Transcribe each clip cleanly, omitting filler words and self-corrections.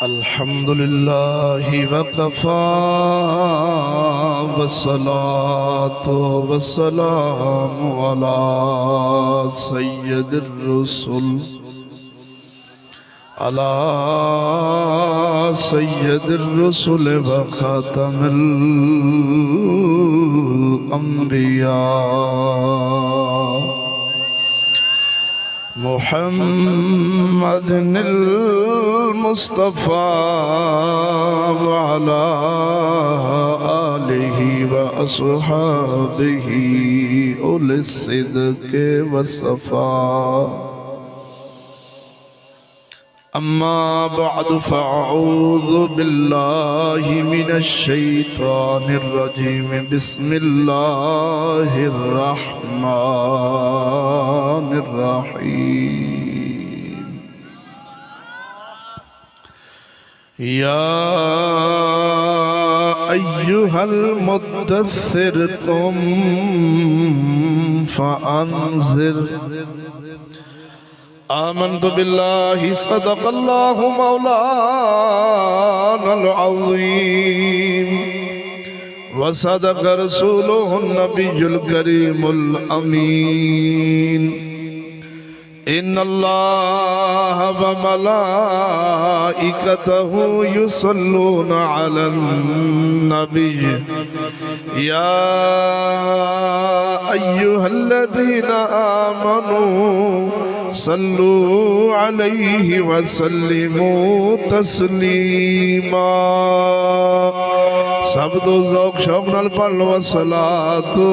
अल्हम्दुलिल्लाह वकफ़ा वस्सलातु वस्सलामु अला सय्यदिर रुसुल व ख़ातमिल अंबिया मुहम्मदिल मुस्तफ़ा व अला आलिहि व अस्हाबिहि उलिस सिद्क़ि वस्सफ़ा। अम्मा बअद फ़अऊज़ु बिल्लाहि मिनश शैतानिर रजीम। बिस्मिल्लाहिर रहमानिर रहीम। या अय्युहल मुद्दस्सिर क़ुम फ़अन्ज़िर। आमन्तु बिल्लाहि सदक़ल्लाहु मौलानल अज़ीम व सदक़ रसूलुहुन नबियुल करीमुल अमीन। इन्नल्लाह व मलाइकतहु युसल्लूना अलन नबिय्य या अय्युहल्लज़ीना आमनू सल्लू अलैहि व सल्लिमू तस्लीमा। सब तो ज़ौक़ शौक़ नाल पढ़ लो। वस्सलातु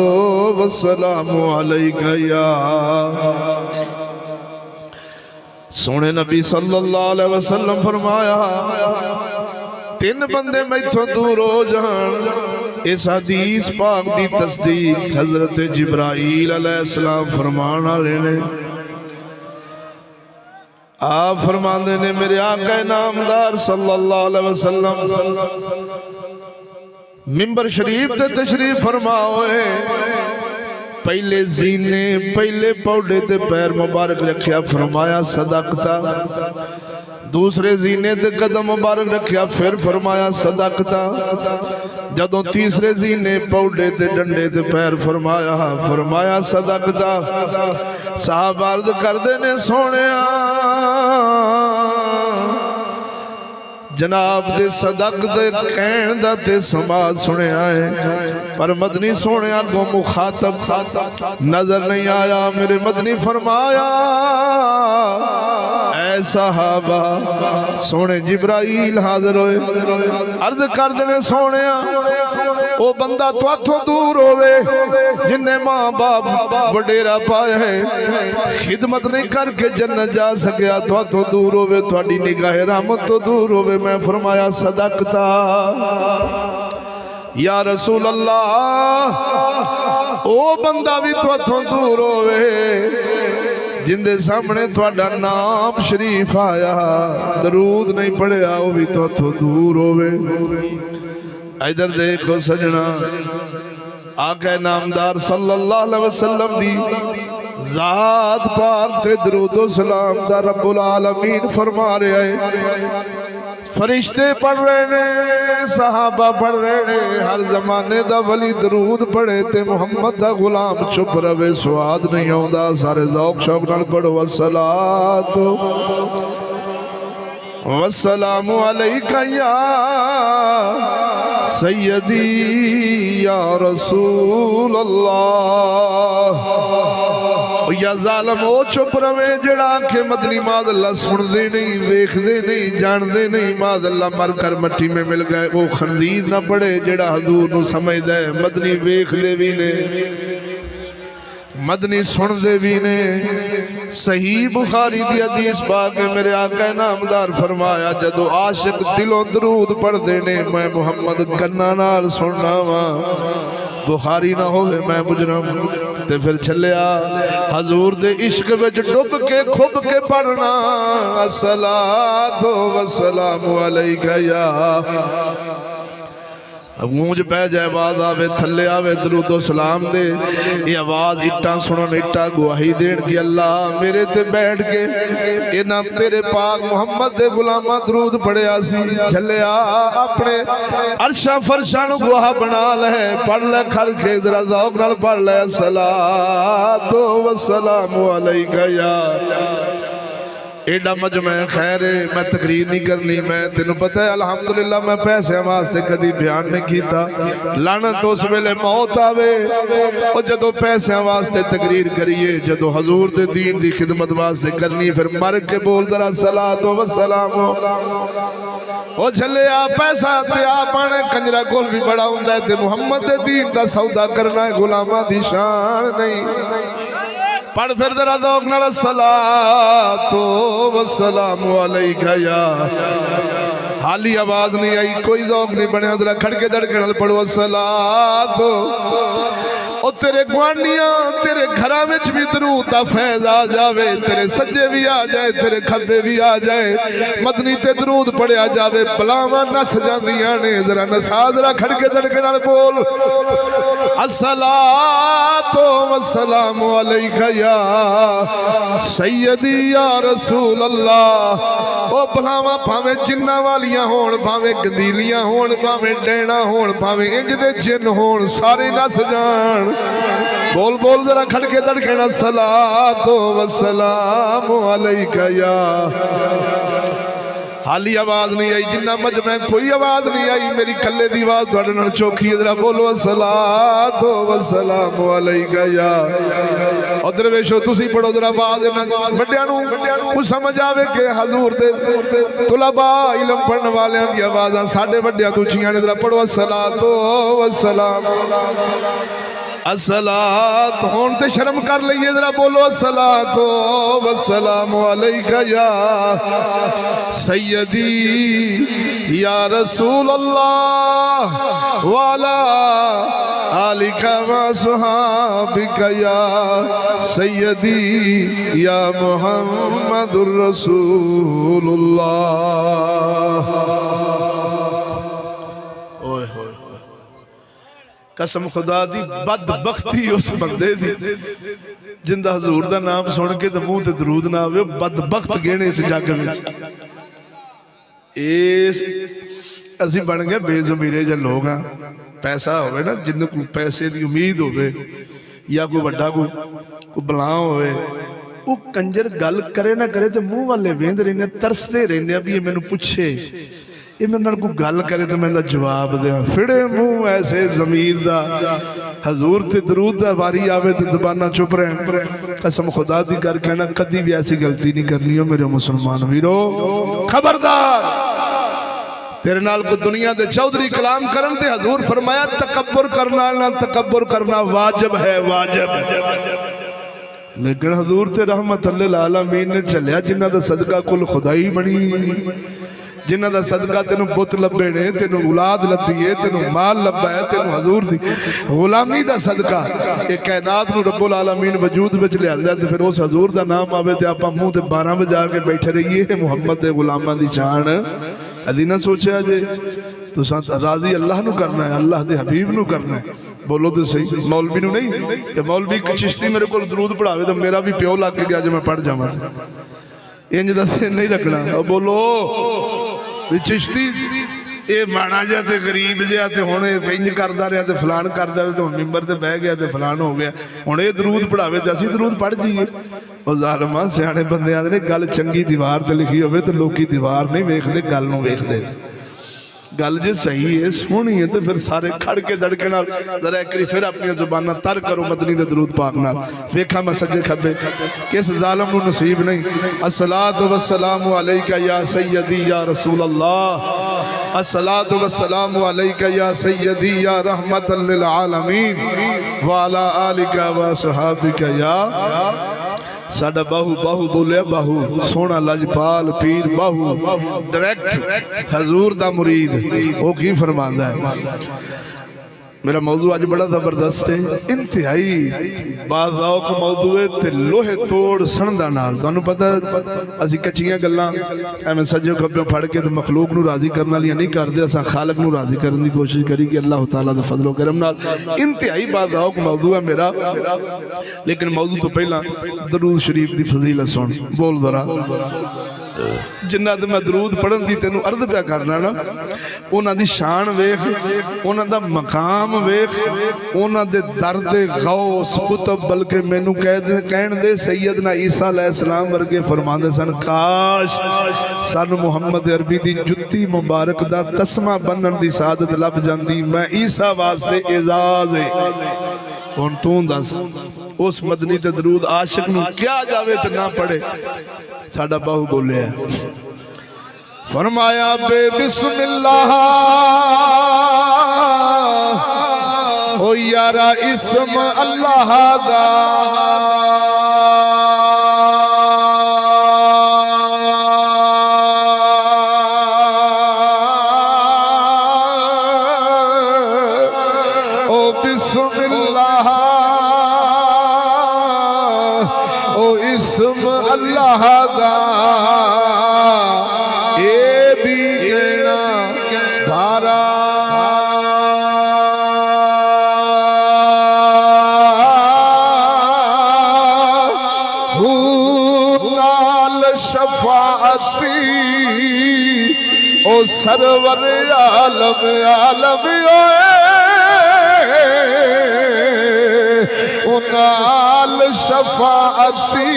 वस्सलामु अलैका या सोने नबी सल्लल्लाहु अलैहि वसल्लम फरमाया, तीन बंदे मैथों दूर हो जान। इस हदीस पाक दी तस्दीक हज़रत जिब्राईल अलैहिस्सलाम फरमान वाले ने। आप फरमाते ने मेरे आका नामदार सल्लल्लाहु अलैहि वसल्लम मिंबर शरीफ ते तशरीफ फरमाओ। पहले जीने पहले पौधे ते पैर मुबारक रखिया, फरमाया सदकता। दूसरे जीने ते कदम मुबारक रखिया, फिर फरमाया सदकता। जदों तीसरे जीने पौधे ते डंडे ते पैर फरमाया सदकता। साहब अर्ज करदे ने सोनिया जनाब दे सदक दे कहण दा ते समाज सुनिया है, पर मदनी सोनिया को मुखातब नजर नहीं आया। मेरे मदनी फरमाया ऐ सहाबा सोने जिब्राईल हाजिर होए। अर्ज कर देने सोनिया ओ बंदा तुहाथों दूर होवे जिन्ने मां बाप वडेरा पाया है, खिदमत नहीं करके जन्नत जा सकिया, तुहाथों दूर होवे, तुहाडी निगाह रहमत तो दूर होवे। मैं फरमाया सदकता या रसूल अल्लाह। ओ बंदा भी तुहाथों दूर होवे जिंदे सामने तुहाडा नाम शरीफ आया, दरूद नहीं पढ़िया, वो भी तुहाथों दूर होवे। इधर देखो सजना, आका नामदार सल्लल्लाहु अलैहि वसल्लम दी जात पाक ते दरूदो सलाम दा रब्बुल आलमीन फरमा रहे हैं। फरिश्ते पढ़ रहे ने, सहाबा पढ़ रहे ने, हर जमाने दा वली दरूद पढ़े ते मुहम्मद दा गुलाम चुप रवे, स्वाद नहीं आउंदा। सारे ज़ौक़ शौक़ नाल पढ़ो। वस्सलातु वस्सलामु अलैका या सय्यदी या रसूल अल्लाह। या जालम ओ चुप रवे जेड़ा आखे मदनी माज़अल्लाह सुनदे नहीं, वेखदे नहीं, जानदे नहीं, माज़अल्लाह मर कर मट्टी में मिल गए। वो खंजीर ना पड़े जेड़ा हजूर नू समझदा है। मदनी वेखदे भी ने, मदनी सुनदे भी ने। सही बुखारी दी हदीस पाक है, मेरे आका नामदार फरमाया जदों आशिक दिलों दरूद पढ़दे ने, मैं मुहम्मद कन्ना नाल सुनना वा। बुखारी ना होवे मैं मुजरम ते फिर चलिया हजूर दे इश्क विच डुब के खुब के पढ़ना। अस्सलातु वस्सलामु अलैका या गूंज पै जाए, आवाज आवे, थले आवे, दरूदो सलाम दे। ये आवाज इट्टां सुनन, इट्टां गवाही देन कि अल्लाह मेरे ते बैठ के इन्हां तेरे पाक मुहम्मद दे गुलामा दरूद पढ़िया सी। झल्लिया अपने अरशा फरशा नूं गवाह बना ले, पढ़ ले खल के जरा ज़ौक़ नाल पढ़ ले। सलातो व सलामु अलैका या। एडा मजमा खैर है, मैं तकरीर नहीं करनी। मैं तेनों पता है अल्हम्दुलिल्लाह मैं पैसे वास्ते कभी बयान नहीं किया। लानत उस वेले मौत आवे और जदों पैसे वास्ते तकरीर करिए, जदों हजूर दे दीन दी खिदमत वास्ते करनी, फिर मर के बोल जरा सलातो व सलाम। ओ झले आ पैसा ते आपने कंजरा कोल भी बड़ा हुंदा है, ते मुहम्मद दे दीन दा सौदा करना है गुलामा दी शान नहीं। पढ़ फिर जरा ज़ौक़ नाल सलातो व सलामु अलैका या। हाली आवाज नहीं आई, कोई ज़ौक़ नहीं बनया, जरा खड़के दड़के नाल पढ़ो सलातो। और तेरे गुआंढियां तेरे घरां विच भी दरूद दा फैज़ आ जावे, तेरे सज्जे भी आ जाए, तेरे खब्बे भी आ जाए, मदनी ते दरूद पढ़िया जावे, बलावां नस जांदियां ने। जरा नसा, जरा खड़के दड़के नाल बोल अस्सलातो वस्सलामु अलैका या सैयदी या रसूल अल्लाह। ओ बलावां भावें जिन्ना वालियां होण, भावें गंदीलियां होण, भावें डैणा होण, भावें इंज दे जिन होण, सारे नस जाण। बोल बोल जरा खड़के दड़के ना सलातो वस्सलामु अलैका या। हाली आवाज नहीं आई, जिन्ना मजमा कोई आवाज नहीं आई, मेरी कल्ले दी आवाज तुहाडे नाल चौखी है। जरा बोलो अस्सलातो वस्सलामु अलैका या। और दरवेशो तुसी पढ़ो जरा आवाज बड़ियां नूं कुछ समझ आवे कि हजूर दे तुलबा इल्म पढ़न वालियां दी आवाज़ां साडे वड्डियां तो उच्चियां ने। जरा पढ़ो अस्सलातो वस्सलाम। अस्सलात होन ते शर्म कर लईए, जरा बोलो अस्सलातो वस्सलामु अलैका या सैयदी या रसूल अल्लाह वाला आलिका व सुहाबिका या सैयदी या मुहम्मदुर रसूलुल्लाह। ओए होए कसम खुदा दी बदबख्ती उस बंदे दी जिंदा हजूर दा नाम सुन के ते मुंह ते दरूद ना आवे, बदबख्त गिने इस जग विच। असी बन गए बेजमीरे जे लोग हाँ। पैसा होवे ना, जिन्ने को पैसे दी उम्मीद होवे या कोई वड्डा कोई बला होवे, वो कंजर गल करे ना करे तो मुंह वाले वेंद रहने, तरसते रहने भी ये मैनू पूछे, ये मेरे नाल कोई गल करे तो मैं जवाब दें। फिड़े मुंह ऐसे जमीर दा हजूर ते दरूद दा वारी आवे तो जबाना चुप रहन। कसम खुदा दी कर कहना कदी भी ऐसी गलती नहीं करनी हो मेरे मुसलमान वीरो। खबरदार तेरे नाल को दुनिया दे चौधरी कलाम करन ते हजूर फरमाया तकब्बुर करना ना, तकब्बुर करना वाजिब है, वाजिब। लेकिन हजूर ते रहमत लिल आलमीन ने चलिया, जिन्हां दा सदका कुल खुदाई बनी, जिन्हां दा सदका तेनू पुत लभे ने, तेनू औलाद लभी है, तेनू माल लभा है, तेनू हजूर दी गुलामी दा सदका ये कायनात नू रब्बुल आलमीन वजूद विच लियांदा। ते फिर उस हजूर दा नाम आवे ते आपां मुंह ते 12 बजा के बैठे रहिए। मुहम्मद दे गुलामां दी शान कदी ना सोचा जे तुसां राजी अल्लाह नू करना है, अल्लाह दे हबीब नू करना है। बोलो तो सही, मौलवी नू नहीं कि मौलवी चिश्ती मेरे को दरूद पढ़ावे तो मेरा भी प्यो लग गया जो मैं पढ़ जावां, इंज दा नहीं रखना। बोलो चिश्ती ये माड़ा जिहा ते गरीब जिहा ते हुण इंज करदा रहा ते फलान करदा रहा ते हुण मिंबर ते बह गया ते फलान हो गया, हुण ये दरूद पढ़ावे ते असीं दरूद पढ़ जाइए। ਉਹ ਜ਼ਾਲਮਾਂ ਸਿਆਣੇ ਬੰਦੇ ਆਂਦੇ ਨੇ ਗੱਲ ਚੰਗੀ ਦੀਵਾਰ ਤੇ ਲਿਖੀ ਹੋਵੇ ਤੇ ਲੋਕੀ ਦੀਵਾਰ ਨਹੀਂ ਵੇਖਦੇ, ਗੱਲ ਨੂੰ ਵੇਖਦੇ ਨੇ। गल जे सही है सोहनी है तो फिर सारे खड़ के दड़के नाल जरा एक फिर अपनी जुबाना तर करो मदनी दे दरूद पाक नाल। वेखा मैं सज्जे खब्बे किस जालिम नूं नसीब नहीं। अस्सलातु वस्सलामु अलैका या सैयदी या रसूल अल्लाह, अस्सलातु वस्सलामु अलैका या सैयदी या रहमतल लिल आलमीन व अला आलिका व सहाबिका या। साडा बाहू बाहू बोलिया, बाहू सोना लजपाल पीर बाहू डायरेक्ट हजूर दा मुरीद वो की फरमांदा है। मेरा मौजू अज बड़ा जबरदस्त है, इंतहाई बाज़ौक मौजू है ते लोहे तोड़ सणदा नाल। तुहानू पता असी कच्चियां गल्लां एवें सज्जो खब्बे फड़ के ते मखलूक नू राज़ी करने वाली नहीं करदे, असां खालिक नू राज़ी करने की कोशिश करी कि अल्लाह ताला दे फजलो करम नाल। इंतहाई बाज़ौक मौजू है मेरा, लेकिन मौजू तो पहला दरूद शरीफ दी फजीलत सुन। बोल जरा जिन्ना ते मैं दरूद पढ़न दी तेनू अर्ज पिया करना ना, उन्हां दी शान वेख, उन्हां दा मकाम वेख, उन्हां दे दर्द गौस कुतुब, बल्कि मैनू कहण दे सैयदना ईसा अलैहिस्सलाम वर्गे फरमांदे सन, काश सानू मुहम्मद अरबी दी जुत्ती मुबारक दा तस्मा बनन दी सादत लभ जांदी। मैं ईसा वास्ते एजाज है। हुण तू दस उस मदनी ते दरूद आशिक नू क्या जावे ते ना पढ़े। साडा बाहू बोलिया फरमाया बे बिस्मिल्लाह ओ यारा इस्म अल्लाह दा ओ बिस्मिल्लाह ओ इस्म अल्लाह दा ओ सरवर आलम आलम ओ नाल शफाअती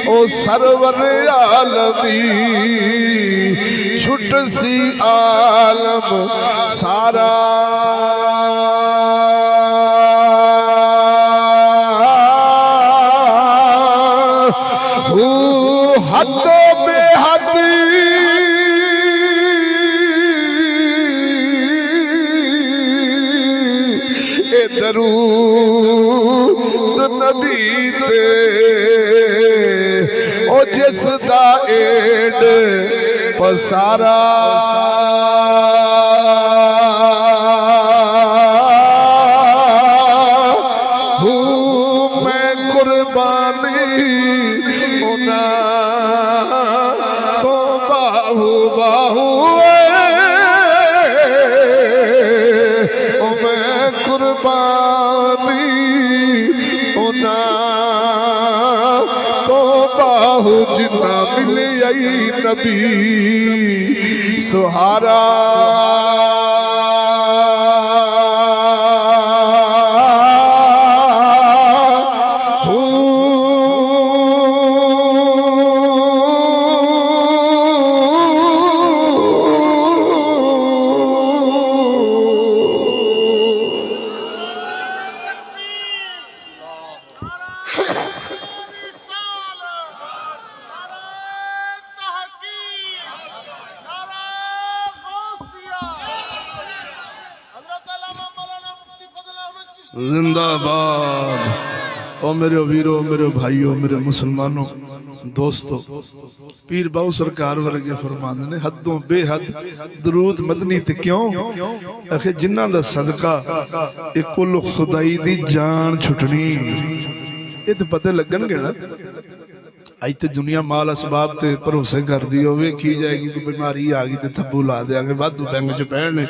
ओ सरवर आलमी छुट सी आलम सारा हदो बेहद दरूद नबी ते ओ जिस दा एड पसारा मैं कुर्बानी उना तो बाहू बाहू मैं कुर्बानी उना तो बाहू जितना मिले आई नबी सुहारा जिंदाबाद। ओ मेरे वीरो, मेरे भाइयों, मेरे मुसलमानों, दोस्तों, पीर बाऊ सरकार वर्गे फरमांदे ने हदों बेहद दरूद मदनी ते क्यों आखे जिन्हां दा सदका एक कुल खुदाई दी जान छुटनी। ये तो पते लगणगे ना। अज तो दुनिया माल असबाब ते भरोसे करदी होवे की जाएगी, कोई बीमारी आ गई तो थब्बू ला देंगे, वाधू बैंक च पैने,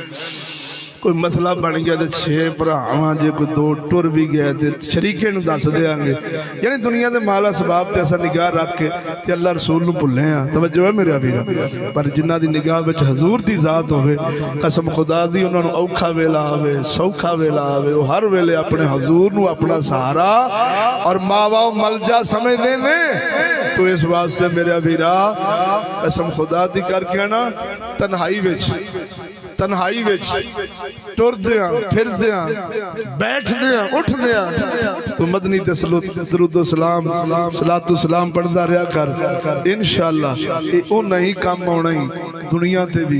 कोई मसला बन गया तो 6 भरावां जे कोई 2 टुर भी गया तो शरीके नूं दस देंगे। यानी दुनिया के माला सबाब ते असां निगाह रख के ते अल्लाह रसूल नूं भुल्ले हां। तवज्जो है मेरे वीर, पर जिन्हां दी निगाह विच हजूर दी जात होवे, कसम खुदा दी उन्हां नूं औखा वेला आवे सौखा वेला आवे, वो हर वेले अपने हजूर नूं अपना सहारा और मावा मलजा समझदे ने। तो इस वास्ते मेरे वीरा कसम खुदा दी करके ना तन्हाई विच टुरदे फिरदे बैठदे उठदे तो मदनी ते दरूद सलाम सलातो सलाम पढ़दा रहा कर। इंशाअल्लाह ये ओना ही काम आउणा ही दुनिया ते भी,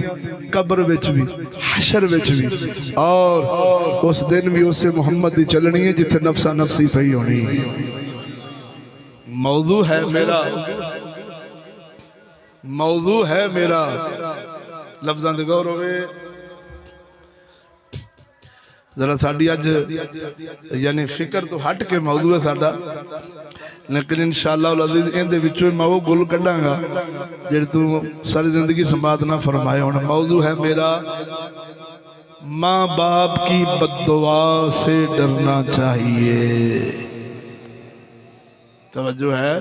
कब्र विच भी, हशर विच भी, और उस दिन भी उसे मुहम्मद दी चलनी है जिथे नफसा नफसी पई होनी। मौजू है मेरा, मौजू है मेरा, लफ्जां दे गौर होवे। जरा साड़ी अज यानी फिक्र तो हट के मौजू है साडा, लेकिन इंशाअल्लाह अज़ीज़ इहदे विचों मैं वो गुल कढ़ांगा जिहड़े तू सारी जिंदगी संपादना फरमाए। हुण मौजू है मेरा माँ बाप की बद्दुआ से डरना चाहिए। तवज्जो है,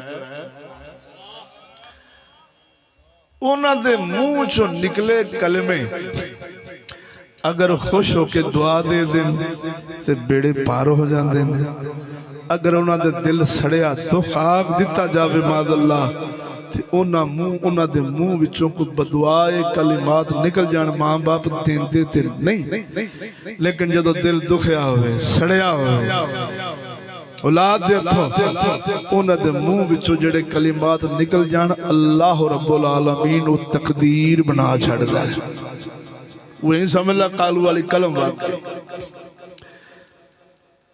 उन्हां दे मुंह चों निकले कलमे अगर खुश होके दुआ दे देन ते बेड़े पार हो जाते हैं। अगर उन्होंने दिल सड़िया दुख आग दिता जावे मादल्ला ते उन्हां दे मुंह विचों कोई बदुआए कलिमात निकल जान, माँ बाप देंदे ते नहीं, लेकिन जदों दिल दुखिया होवे सड़िया होवे औलाद दे हथों उन्हां दे मुंह विचों जेड़े कलिमात निकल जान, अल्लाह रब्बुल आलमीन वो तकदीर बना छड़दा है। वही समझ ला कालू वाली कलम वाकई।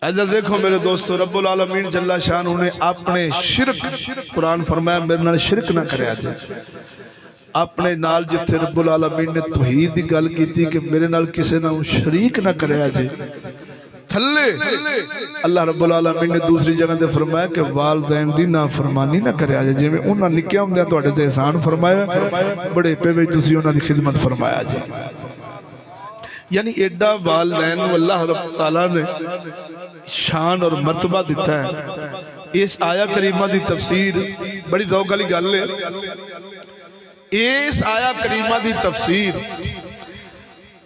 इधर देखो मेरे दोस्तों, रब्बुल आलमीन जल्ला शान उन्हें अपने शिरक, कुरान फरमाया मेरे नाल शिरक ना करया जे। अपने नाल जिथे रब्बुल आलमीन ने तौहीद दी गल कीती कि मेरे नाल किसे नाल शरीक ना करया जे, थल्ले अल्लाह रब्बुल आलमीन ने दूसरी जगह ते फरमाया कि वालदैन दी नाफरमानी ना करया जे। जिवें उन्हां निक्कियां हुंदियां तुहाडे ते एहसान फरमाया, बुढ़ेपे विच तुसीं उन्हां दी खिदमत फरमाया जे। यानी एडा वालदैन अल्लाह रब्बुल ताला ने शान और मर्तबा दिता है। इस आया करीमा दी तफसीर बड़ी ज़ौक़ वाली गल है। इस आया करीमा दी तफसीर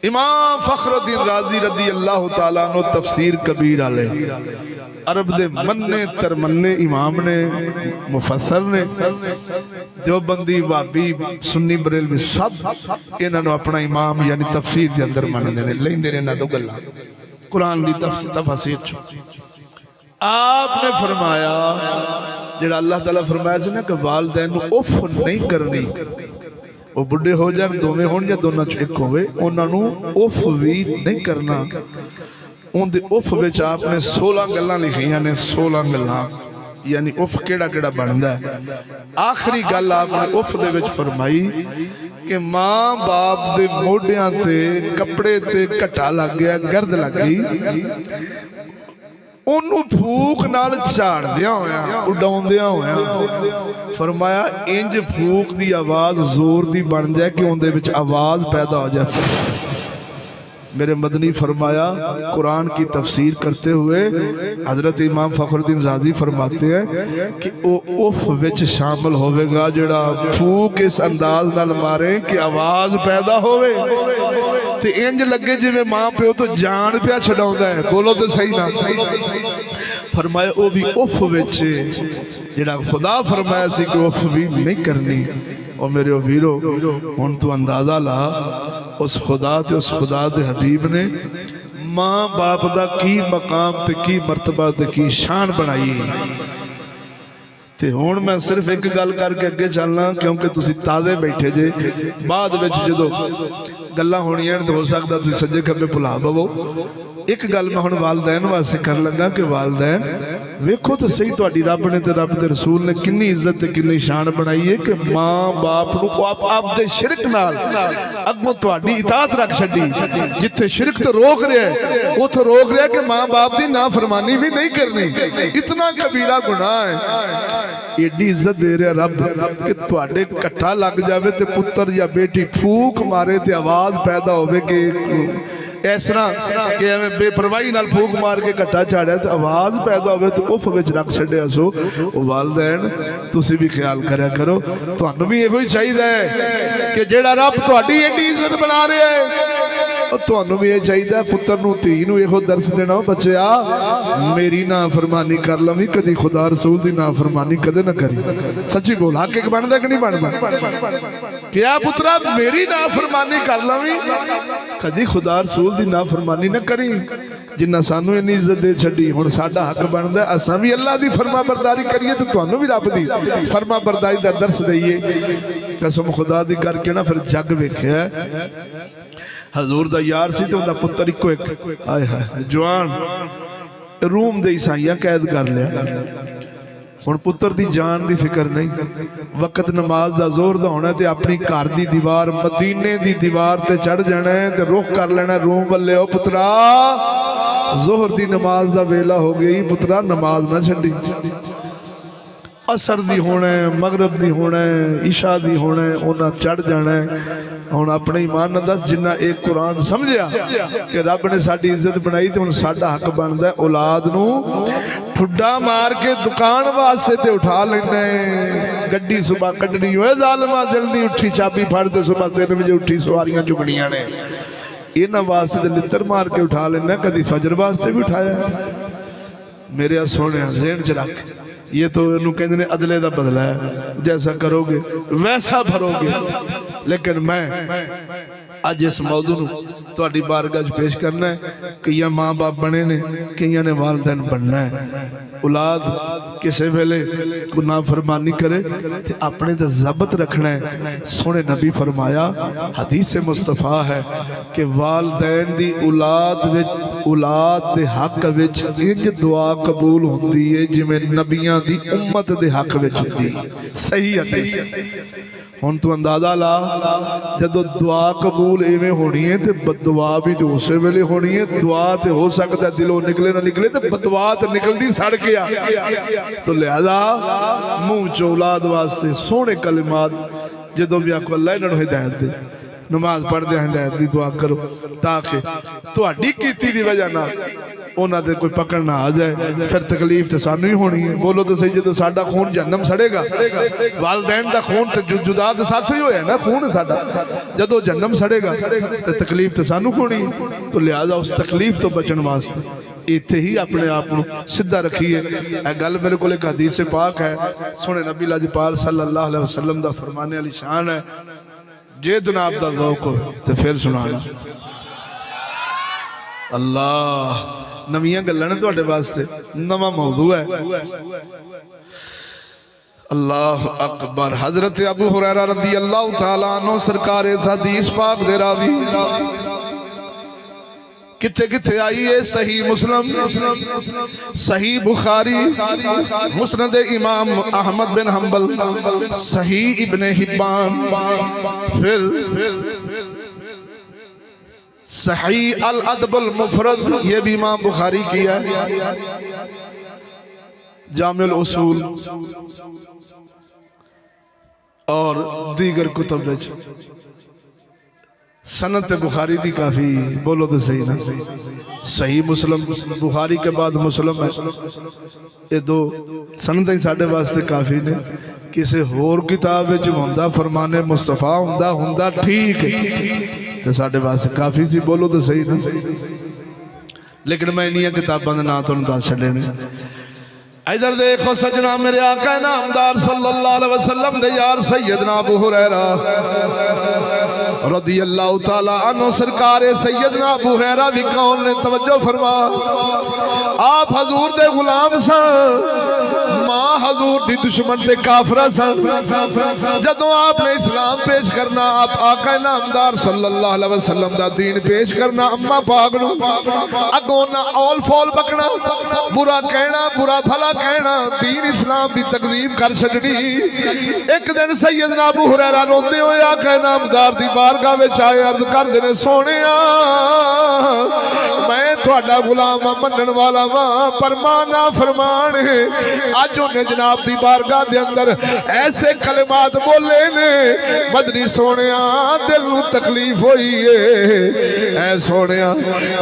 इमाम फखरुद्दीन राजी रदी अल्लाह ताला अन्हु तफसीर कबीर वाले अरब दे मन्ने तरमन्ने इमाम ने, मुफस्सर ने, देवबंदी वाबी सुन्नी बरेलवी सब इन्होंने अपना इमाम यानी तफसीर के अंदर मानते हैं, लेंदे ने इन्हां तों गल्लां कुरान दी तफसीर आपने फरमाया जेड़ा अल्लाह ताला फरमाया सी ना कि वालदैन नूं उफ नहीं करनी, वो बुढ़े हो जान दोवें होण या दोनों च एक होवे, उन्हां नूं उफ भी नहीं करना। उनके उफ विच आपने 16 गल्लां लिखियां ने, 16 गल्लां यानी उफ केड़ा केड़ा बनदा है। आखिरी गल आपने उफ दे विच फरमाई कि मां बाप दे मोढियां ते कपड़े ते घटा लग गया, गर्द लग गई, ओनू फूक नाल झाड़दिया होया उडाउंदिया होया फरमाया इंज फूक दी आवाज जोर दी बन जाए कि उनदे विच आवाज पैदा हो जाए। मेरे मदनी फरमाया कुरान की तफसीर करते हुए हजरत इमाम फखरुद्दीन राजी फरमाते हैं कि वो उफ विच शामिल होवेगा जेड़ा फूक इस अंदाज नाल मारे कि आवाज पैदा होवे ते इंज लगे जिवें मां प्यो तो जान पिया छडाउंदा है। बोलो तो सही ना। फरमाया वो भी उफ विच जेड़ा खुदा फरमाया सी कि उफ भी नहीं करनी। और मेरे वीरो हुण तू अंदाजा ला उस खुदा ते उस खुदा दे हबीब ने मां बाप दा की मकाम ते की मर्तबा ते की शान बनाई। ते हुण मैं सिर्फ एक गल करके अगे चलना क्योंकि तुसी ताज़े बैठे जे, बाद विच जदों गल्लां होणियां तो हो सकदा तुसी सज्जे खब्बे भुला पवो। एक गल मैं हुण वालदैन वास्ते कर लगा कि वालदैन वेखो तो सही तुहाडी रब ने ते रब दे रसूल ने कितनी इज्जत ते कितनी शान बनाई है कि मां बाप नूं आप दे शिरक नाल अगों तुहाडी इताअत रख छड्डी। जिथे शिरक तो रोक रहा है उथे रोक रहा है कि मां बाप दी नाफरमानी भी नहीं करनी। इतना कबीरा गुनाह है। एडी इज्जत दे रहा रब कि तुहाडे कट्ठा लग जावे ते पुत्र या बेटी फूक मारे ते आवाज पैदा होवे कि इस तरह कि एवं बेपरवाही नाल फूक मार के घट्टा झाड़िया तो आवाज पैदा हो तो उफ विच रख छड्डिया सो। वालदैन तुसी भी ख्याल करया करो, तुहानू भी इहो ही चाहिदा है कि जेड़ा रब तुहाडी एडी इज्जत बना रहा है तुहानू भी ये चाहिए पुत्र नूं धी नूं इहो दर्स देना बच्चिया मेरी नाफरमानी कर लवी कदी खुदा रसूल दी नाफरमानी कदे ना करी। सच्ची बोल हक एक बनदा कि नहीं बनदा? क्या पुत्रा मेरी नाफरमानी कर लवी कदी खुदा रसूल दी नाफरमानी ना करी। जिन्ना सानू इन्नी इज्जत दे छड्डी हुण साडा हक बनदा असां भी अल्लाह दी फरमा बरदारी करिए ते तुहानू भी रब दी फरमा बरदारी दा दर्स दईए। कसम खुदा दी करके ना फिर जग वेखिया हजूर दा यार सी ते उनदा पुत्र इको एक हाय हाय जवान रूम दे ईसाइयां कैद कर लिया। हुण पुत्र दी जान दी फिक्र नहीं, वक्त नमाज दा जोर दा होना ते अपनी घर दी दीवार मदीने दी दीवार ते चढ़ जाना है ते रुख कर लेना रूम वल्ले। ओ पुत्रा जोहर दी नमाज दा वेला हो गई, पुत्रा नमाज ना छड्डी। असर दी होना है, मगरब दी होना है, इशा दी होना है, उन्हें चढ़ जाना है। हुण अपने ईमान नाल दस, जिन्ना एक कुरान समझिया कि रब ने साडी इज्जत बनाई तो हुण साडा हक बनदा है औलाद नूं ठुड्डा मार के दुकान वास्ते ते उठा लेना है। गड्डी सुबह कड्ढनी होए जालमा, जल्दी उठी चाबी फड़ ते सुबह 3 बजे उठी सवारियां चुकनियां ने। इन्हां वास्ते ते लित्तर मार के उठा लेना, कदी फजर वास्ते भी उठाया। मेरे सोहणिया ज़हन च रख, ये तो इन्हू कहते ने अदले का बदला है, जैसा करोगे वैसा भरोगे। लेकिन मैं अज इस मौजू तुहाडी बारगाह च पेश करना है। कई माँ बाप बने ने, कई ने वालदैन बनना है। औलाद किसी वेले को नाफरमानी करे तो अपने ते जबत रखना है। सोने नबी फरमाया, हदीस मुस्तफा है कि वालदैन दी औलाद दे हक विच इंज दुआ कबूल होंदी है जिवें नबियां दी उम्मत दे हक विच होंदी। सही हदीस। हुण तू अंदाजा ला, जदों दुआ कबूल इवें होनी है तो बददुआ भी तो उस वेले होनी है। दुआ तो हो सकता दिलों निकले ना निकले, तो बददुआ तो निकलती सड़ के आ। तो लिहाजा मुंह च औलाद वास्ते सोहने कलिमात जदों भी आखो अल्लाह इन्हां नूं हिदायत दे, नमाज पढ़दे हिदायत दी दुआ करो ताकि तुहाडी कीती दी वजह नाल उन्हां दे कोई पकड़ ना आ जाए। फिर तकलीफ तो सानू ही होनी है। बोलो तो सही, जो साडा खून जहन्नम सड़ेगा, वालदैन दा खून तो जुदा तो साथ ही होया ना, खून साडा जदों जहन्नम सड़ेगा तो तकलीफ तो सानू होनी है। तो लिहाजा उस तकलीफ तो बचन वास्ते इत्थे ही अपने आप को सीधा रखिए। यह गल मेरे को एक हदीस पाक है, सोने नबी लाजपाल सल्लल्लाहु अलैहि वसल्लम दा फरमाने वाली शान है। जे जनाब दा ज़ौक़ हो तो फिर सुनाना। अल्लाह नवीं गल्लां ने तुहाडे वास्ते, नवा मौजू है। अल्लाह अकबर। हजरत अबू हुरैरा रज़ी अल्लाह तआला अन्हु सरकार इस हदीस पाक दे रावी किथे किथे आई है। सही मुस्लिम, सही बुखारी, मुस्नद इमाम अहमद बिन हंबल, सही इब्ने हिब्बान, फिर सही अल अदबुल मुफरद, ये भी इमाम बुखारी किया है। जामिउल उसूल और दीगर कुतुब विच सनत बुखारी दी काफी। बोलो तो सही ना। सही मुस्लिम बुखारी के बाद मुस्लिम है, ये दो सनत ही साडे वास्ते काफी ने। किसी होर किताब विच हुंदा फरमाने मुस्तफा हुंदा ठीक तो साडे वास्ते काफी सी। बोलो तो सही ना। लेकिन मैं इन्नियां किताबां दे नाम तुहानूं दस छड्डे ने। इधर देखो सजना, मेरे आका नामदार सल्लल्लाहु अलैहि वसल्लम दे यार सैयदना अबू हुरैरा रज़ियल्लाहु ताला अन्हु सरकार सैयदना अबू हुरैरा भी कौन ने तवज्जो फरमा। आप हजूर दे गुलाम सन, मां हजूर दी दुश्मन ते काफरा सन। जदों आपने इस्लाम पेश करना, आप आका नामदार सल्लल्लाहु अलैहि वसल्लम दा दीन पेश करना, अम्मा पाक नूं अगों ना औल फौल बकना, बुरा कहना, बुरा भला कहना, दीन इस्लाम दी तकजीम कर छड्डनी। एक दिन सैयदना अबू हुरैरा रोंदे होए आका नामदार दी बारगाह विच आए, अर्ज करदे ने, सोहणिया मैं तुहाडा गुलाम मनण वाला वां, पर मां ना फरमान है। अज उन्हें जनाब दी बारगाह दे अंदर ऐसे कलिमात बोले ने, मदनी सोहणिया दिल नूं तकलीफ होई है। ऐ सोहणिया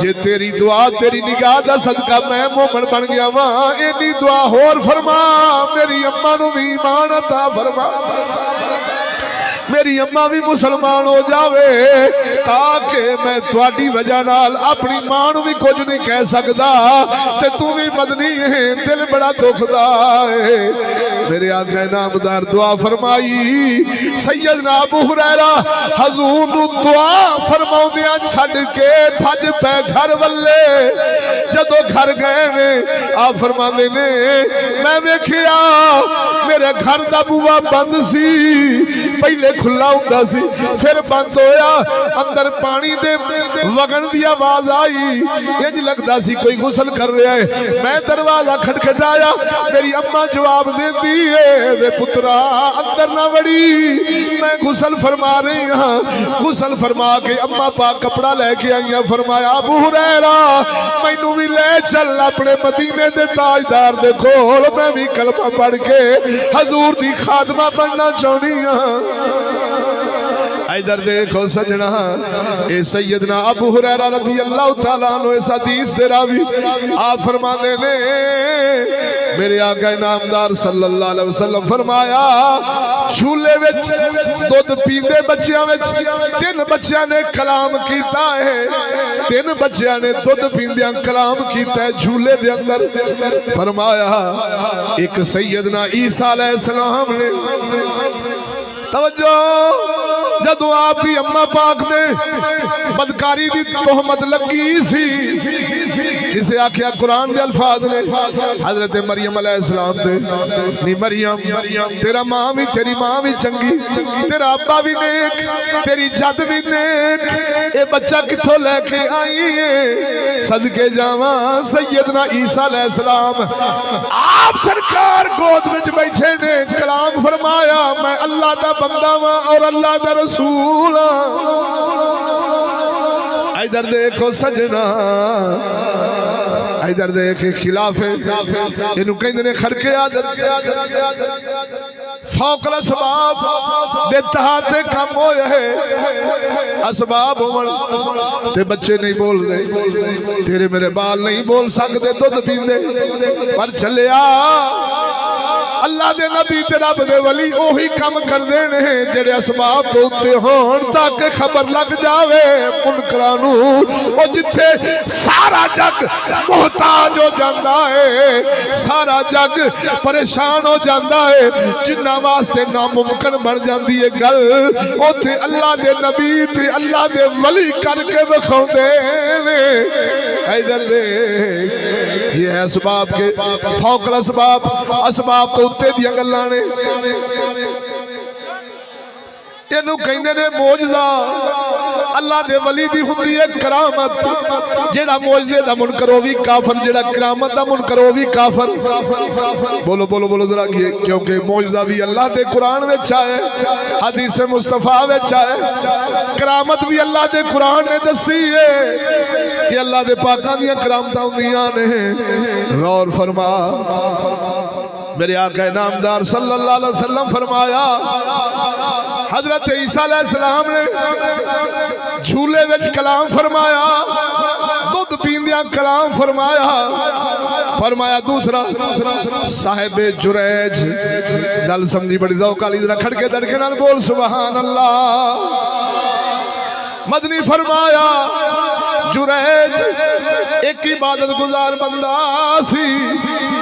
जे तेरी दुआ तेरी निगाह दा सदका मैं मोमन बन गया वां, इन्नी दुआ होर फरमा, मेरी अम्मा नूं भी ईमान अता फरमा, मेरी अम्मा भी मुसलमान हो जावे, ताकि मैं तुहाडी वजह नाल अपनी मां नूं भी कुछ नहीं कह सकदा ते तू भी मदनी है। दिल बड़ा दुखदा है। मेरे आका नामदार दुआ फरमाई। सैयदना अबू हुरैरा हजूर नूं दुआ फरमाउंदियां छड्ड के भज पै घर वल्ले। जदों घर गए ने, आप फरमांदे ने, मैं वेखिया मेरे घर दा बूहा बंद सी, पहले खुला हुंदा सी, फिर बंद होया। अंदर पानी दे वगण दी आवाज आई, इंज लगदा सी कोई गुसल कर रहा है। मैं दरवाजा खटखटाया, मेरी अम्मा जवाब देती है, वे पुत्रा अंदर ना वड़ी, मैं गुसल फरमा रही हाँ। गुसल फरमा के अम्मा पाक कपड़ा लेके आई, फरमाया अबू हुरैरा मैनू भी ले चल अपने मदीने दे ताजदार दे कोल, मैं भी कलमा पढ़ के हजूर दी खादमा बनना चाहनी हाँ। इधर देखो सजना, ए सैयदना अबू हुरैरा रज़ी अल्लाह तआला अन्हु इस हदीस दे रावी आप फरमाते ने मेरे आका इनामदार सल्लल्लाहु अलैहि वसल्लम फरमाया झूले विच दुध पींदे बच्चियां विच 3 बच्चियां ने कलाम कीता है, 3 बच्चियां ने दुध पींदियां कलाम कीता है झूले दे अंदर। फरमाया एक सैयदना ईसा अलैहिस्सलाम ने, तवज्जो, जदों आपकी अम्मा पाक ने बदकारी की तोहमत लगी सी, किसे आख्या कुरान के अल्फाज ने हजरत मरियम अलैहिस्सलाम ते, नी मरियम तेरा मां भी, तेरी मां भी चंगी, तेरा अब्बा भी नेक, तेरी जद भी नेक, ये बच्चा किथों लेके आई है? सदके जावा सैयदना ईसा अलैहिस्सलाम आप सरकार गोद में बैठे ने कलाम फरमाया मैं अल्लाह दा बंदा वा और अल्लाह दा रसूल। इधर देखो सजना, इधर देख खिलाफे इनू कहंदे ने खरके आदत फौकल असबाब दे तहत काम होया है। असबाब होवन ते बच्चे नहीं बोलदे, तेरे मेरे बाल नहीं बोल सकते दुध पींदे, पर चलिया अल्लाह दे नबी ते रब दे वली ओही काम करदे ने जेड़े असबाब तो उत्ते होण ताकि खबर लग जावे मुनकरां नू। ओ जिथे सारा जग मोहताज हो जांदा है, सारा जग परेशान हो जांदा है, जिन्ना वास्ते नामुमकिन बन जांदी है गल, ओथे अल्लाह दे नबी ते अल्लाह दे वली करके विखाउंदे ने। इधर दे ये असबाब के फौकल असबाब, असबाब तो उत्ते दियां गल्लां ने, इनू कहंदे ने मौजज़ा। अल्लाह दे वली दी हुंदी है करामत, जेड़ा मौजज़े दा मुनकर ओ भी काफर, जेड़ा करामत दा मुनकर ओ भी काफर। बोलो बोलो बोलो जरा, क्योंकि मौजज़ा भी अल्लाह दे कुरान विच है, हदीस मुस्तफा विच है, करामत भी अल्लाह दे कुरान ने दसी है कि अल्लाह दे पाकां दियां करामतां हुंदियां ने। गौर फरमा, मेरे आका नामदार सल्लल्लाहु अलैहि वसल्लम फरमाया हजरत ईसा अलैहिस्सलाम ने झूले विच कलाम फरमाया, दुध पींदियां कलाम फरमाया। फरमाया दूसरा साहिबे जुरैज, गल समझी बड़ी ज़ौक़ वाली, जरा खड़के दड़के नाल बोल सुभान अल्लाह। मदनी फरमाया जुरैज एक इबादत गुजार बंदा सी,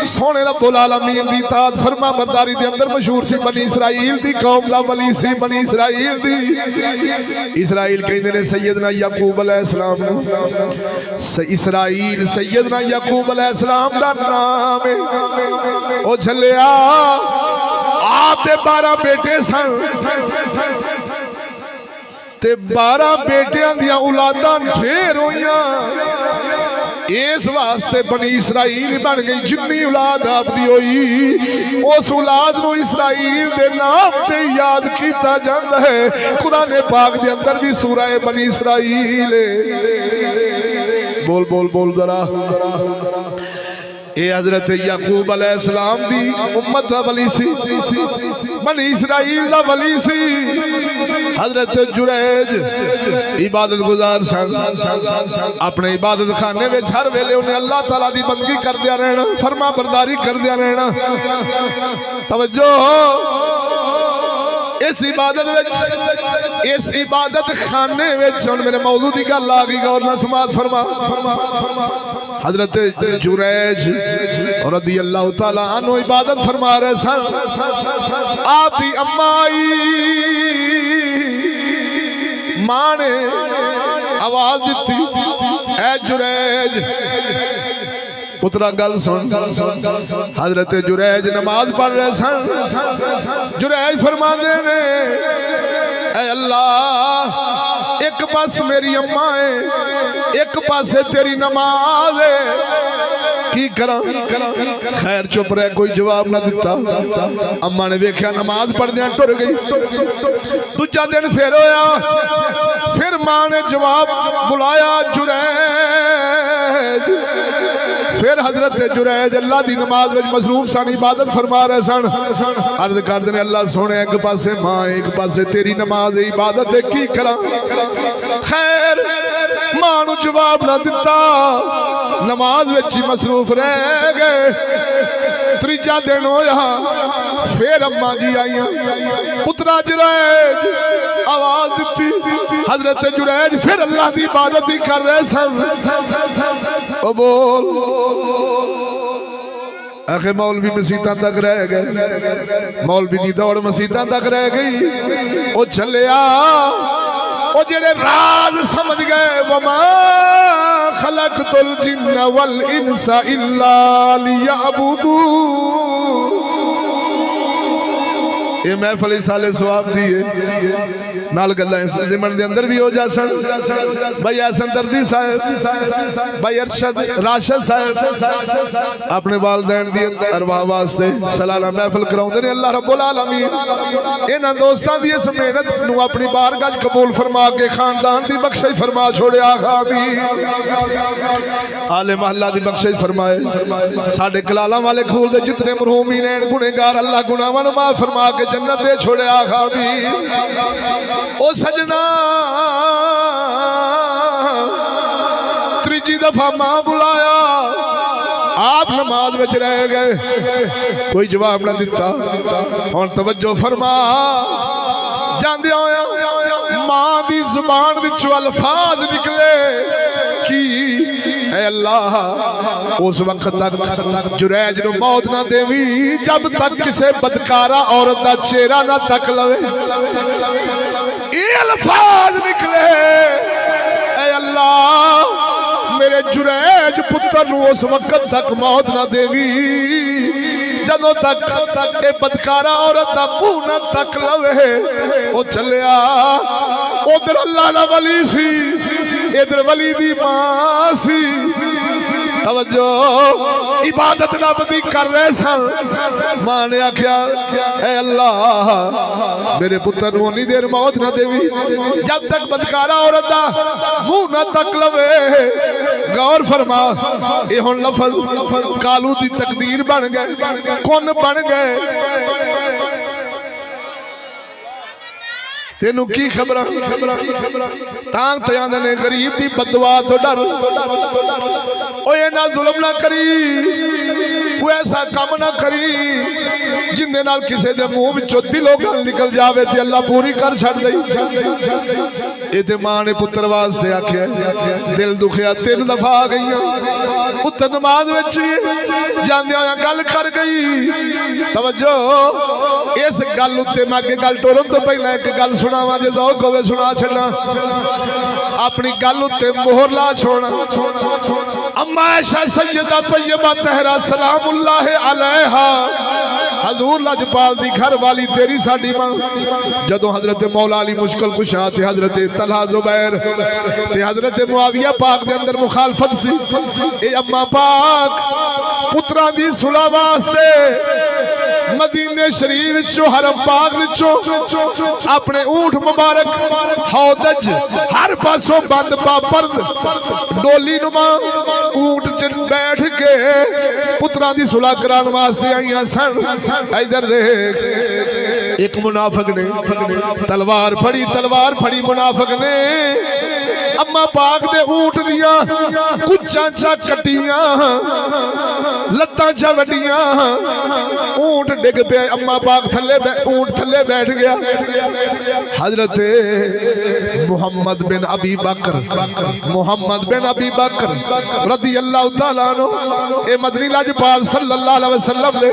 सोने रब्बुल आलमीन दी तात फरमा बरदारी दे अंदर मशहूर सी, बनी इसराइल दी कौम दा वली सी, बनी इसराइल दी। इसराइल कहंदे ने सैयदना याकूब अलैहिस्सलाम नूं, इसराइल सैयदना याकूब अलैहिस्सलाम दा नाम है। ओ झल्लिया आप दे 12 बेटे सन ते 12 बेटियां दियां औलादां ढेर होइयां, इस वास्ते बनी इसराइल बन गई। जिन्नी औलाद आपदी होई उस औलाद नूं इसराइल दे नाम ते याद किया जाता है। कुरान पाक दे अंदर भी सूरह बनी इसराइल, बोल बोल बोल जरा, ये हजरत याकूब अलैहिस्सलाम दी उम्मत दा वली सी, बनी इसराइल दा वली सी। हजरत जुरैज इबादत गुजार सन, अपने इबादत खाने में हर वेले उन्हें अल्लाह ताला दी बंदगी करदिया रहना, फरमा बरदारी करदिया रहना। तवज्जो, इस इबादत खाने में मेरे मौजू की गल आ गई, गौर ना समाज फरमा। हजरत जुरैज रज़ी अल्लाह ताला अन्हु इबादत फरमा रहे सन। आपकी अम्मा आई, मां ने आवाज दी, ऐ जुरैज पुत्रा गल सुन। हजरत जुरैज नमाज पढ़ रहे सन। जुरैज फरमाते ने ऐ अल्लाह, एक पास मेरी अम्मा है, एक पासे तेरी नमाज है, की करा खैर चुप रह कोई जवाब ना दिता अम्मा ने वेख्या नमाज पढ़दे टुर गई दूजा दिन फिर होया फिर मां ने जवाब बुलाया जुरैज फिर हजरत जुरैज अल्लाह दी नमाज में मसरूफ सन इबादत फरमा रहे सन अर्ज करते ने अल्लाह सोने एक पासे मां एक पासे तेरी नमाज इबादत है की करा खैर मां नू जवाब ना दिता नमाज में ही मसरूफ रह गए तीजा दिन होया फिर अम्मा जी आई पुत्रा जुरैज आवाज दी हजरत जुरैज फिर अल्लाह की इबादत ही कर रहे सन ओ बोल आखिर मौलवी मसीता तक रह गए मौलवी की दौड़ मसीता तक रह गई वो चलिया वो जेड़े राज समझ गए वमा खलक़तुल जिन्ना वल इंसा इल्ला लियअबुदून ये महफिल साले सवाब दी है नाल गल्लां जिमन दे अंदर भी हो जासन भाई एहसन दर्दी साहब भाई अरशद राशिद साहब अपने वालिदैन दी अरवाह वास्ते सालाना महफिल कराउंदे ने अल्लाह रब्बुल आलमीन इन्हां दोस्तां दी इस मेहनत नूं अपनी बारगाह कबूल फरमा के खानदान दी बख्शिश फरमा छोड़िया आमीन आले महल्ला दी बख्शिश फरमाए साडे कलालां वाले खूल दे जितने मरहूमीन हैं गुनहगार अल्लाह गुनाहां नूं माफ फरमा के जन्नत दे छोड़िया आमीन ओ सजना तीजी दफा मां बुलाया आप नमाज में रह गए कोई जवाब ना दिता हुण तवज्जो फरमा जांदे होया मां दी जुबान विचों अल्फाज निकले की ऐ अल्लाह उस वक्त तक जुरैज नूं मौत ना देवी जब तक किसी बदकारा औरत का चेहरा ना तक लवे ये अल्फाज निकले ऐ अल्लाह मेरे जुरैज पुत्र नूं उस वक्त तक मौत ना देवी जदों तक ये बदकारा औरत का मुंह ना तक लवे वो चलिया उधर अल्लाह दा वली सी इधर वली दी मां सी तवज्जो इबादत रब दी कर रहे सन मां ने आख्या ऐ अल्लाह मेरे पुत्र नूं उन्नी देर मौत ना देवी जब तक बदकारा औरत दा मुंह ना तक लवे गौर फरमा ये हुण लफज कालू दी तकदीर बन गए कौन बन गए तेनू की खबर तांग तयां ने गरीब दी बददुआ तो डर ओ इन्ना जुल्म ना करी कोई ऐसा काम ना करी जिंदे नाल किसे दे मुंह विचों दिलों गल निकल जावे ते अल्लाह पूरी कर छड़ दे ए ते मां ने पुत्र वास्ते आख्या दिल दुखिया 3 दफा आ गईयां पुत्र नमाज विच जांदे होया गल कर गई तवज्जो इस गल उत्ते मैं अगे गल टोरन तो पहला एक गल सुनावा जे ज़ौक होवे सुना छड़ना अपनी गल उत्ते मोहर ला छोड़ना अम्मा आयशा सैयदा तैयबा तहरा सलामुल्लाह अलैहा हजूर लजपाल दी घर वाली तेरी साडी मां जदों हजरत मौला अली मुश्किल कुशा ते हजरत तलहा जुबैर ते हजरत मुआविया पाक दे अंदर मुखालफत सी ए अम्मा पाक पुत्रा दी सुलह वास्ते मदीने शरीफ विचों हरम पाक विचों अपने ऊंट मुबारक हौदज हर पासों बंद पापर्द डोली नुमा ऊंट च बैठ के पुत्रा दी सुलह कराने वास्ते आईयां सन इधर देख एक मुनाफिक ने तलवार फड़ी मुनाफिक ने अम्मा पाक दे ऊंट दियां कुच्चां चा कटियां लत्तां चा वड्डियां ऊंट डिग पे अम्मा पाक थल्ले ऊंट थल्ले बैठ गया हजरत मोहम्मद बिन अबी बकर रज़ी अल्लाह तआला अन्हु ए मदनी लाजपाल सल्लल्लाहु अलैहि वसल्लम ने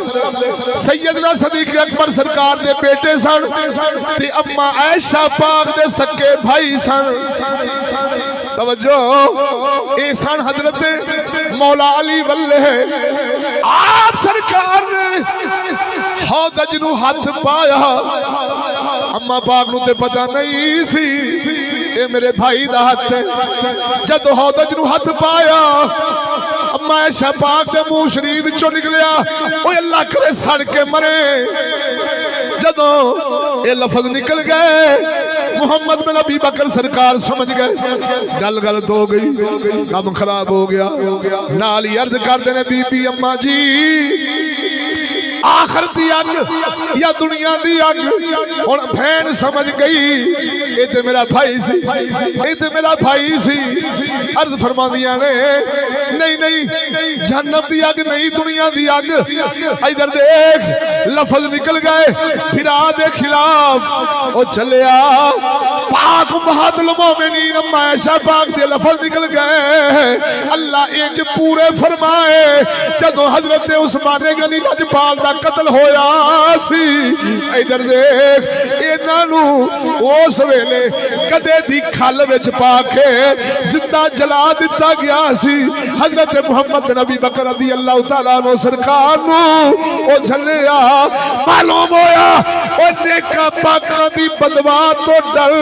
सैयदना सदीक अकबर सरकार दे बेटे सन ते अम्मा आयशा पाक दे सके भाई सन तवज्जो ए सन हजरत मौला अली वल्ले आप सरकार ने हौदज नू हाथ पाया अम्मा पाक नू ते पता नहीं सी ए मेरे भाई दा हाथ है जद हौदज नू हाथ पाया अम्मा ऐशा पाक के मुंह शरीफ चो निकलिया ओ अल्लाह करे सड़ के मरे जदों ये लफज निकल गए मोहम्मद बिन अबी बकर सरकार समझ गए गल गलत हो गई काम खराब हो गया नाल ही अर्ज करते ने बीबी अम्मा जी आखिर दी अग या दुनिया दी अग हुण भैन समझ गई ये ते मेरा भाई सी ये ते मेरा भाई सी अर्ज फरमादियां ने नहीं नहीं जहन्नम दी अग नहीं दुनिया दी अग इधर देख लफज निकल गए फिरा दे खिलाफ ओ चलिया पाक बहादुल मोमिनीन अम्मा ऐशा पाक दे लफज निकल गए अल्लाह इंज पूरे फरमाए जदों हजरत उस्मान गनी लजपाल दा कत्ल होया सी इधर देख इन्हां नू उस वेले गधे दी खल विच पा के जिंदा जला दिता गया सी हजरत मुहम्मद बिन अबी बकर रज़ी अल्लाह तआला अन्हु सरकार नू ओ झलिया मालूम होया ओ नेका पाकां दी बदवा तो डर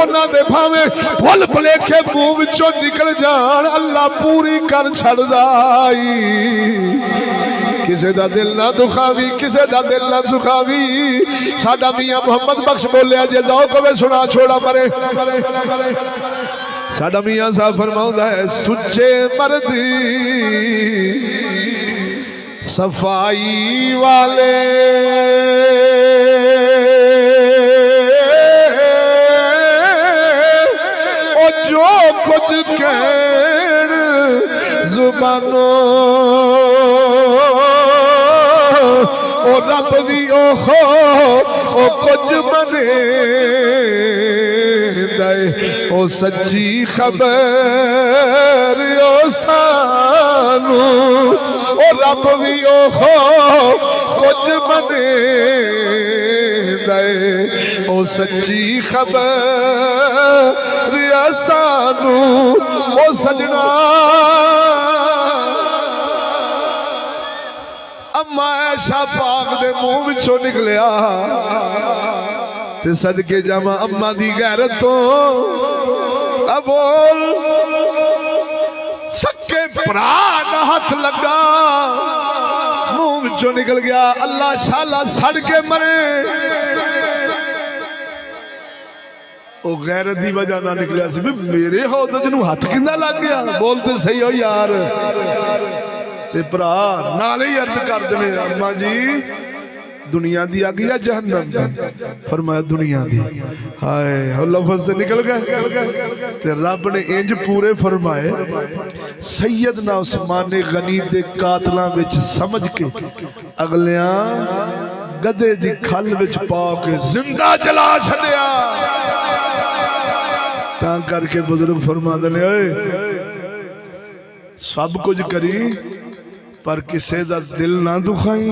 उन्हां दे भावें भुल भुलेखे मुंह विचों निकल जान अल्लाह पूरी कर छड़दा किसे दा दिल ना दुखावी किसे दा दिल ना सुखावी साडा मियां मोहम्मद बख्श बोलिया जे जाओ कवे सुना छोड़ा मरे साडा मियां साहब फरमाउंदा है सुच्चे मर्दी सफाई वाले ओ जो कुछ कहन जुबानों ओ रब दी ओहो ओ कुछ बने दे ओ सच्ची खबर ओ सानू ओ रब दी ओहो कुछ बने दे ओ सच्ची खबर ओ सानू ओ सजना अम्मा ऐशा पाक दे मुंह विचों निकलिया ते सदके जावा अम्मा दी गैरत तो बोल सच्चे भरा दा हाथ लगा मुंह विचों निकल गया अल्लाह शाला सड़ के मरे ओ गैरत दी वजह ना निकलिया सी मेरे हौदज नूं हाथ किंदा लग गया बोलते सही हो यार ते भरा नाले ही अर्ज कर दे अम्मा जी दुनिया दी आ गई जहन्नम दी फरमाया दुनिया दी हाय लफज से निकल गए ते रब ने इंज पूरे फरमाए सैयदना उस्मान गनी दे कातलां विच समझ के अगलियां गधे दी खल विच पा के जिंदा जला छड्या तां करके बुजुर्ग फरमांदे ने ओए सब कुछ करी पर किसे दा दिल ना दुखाई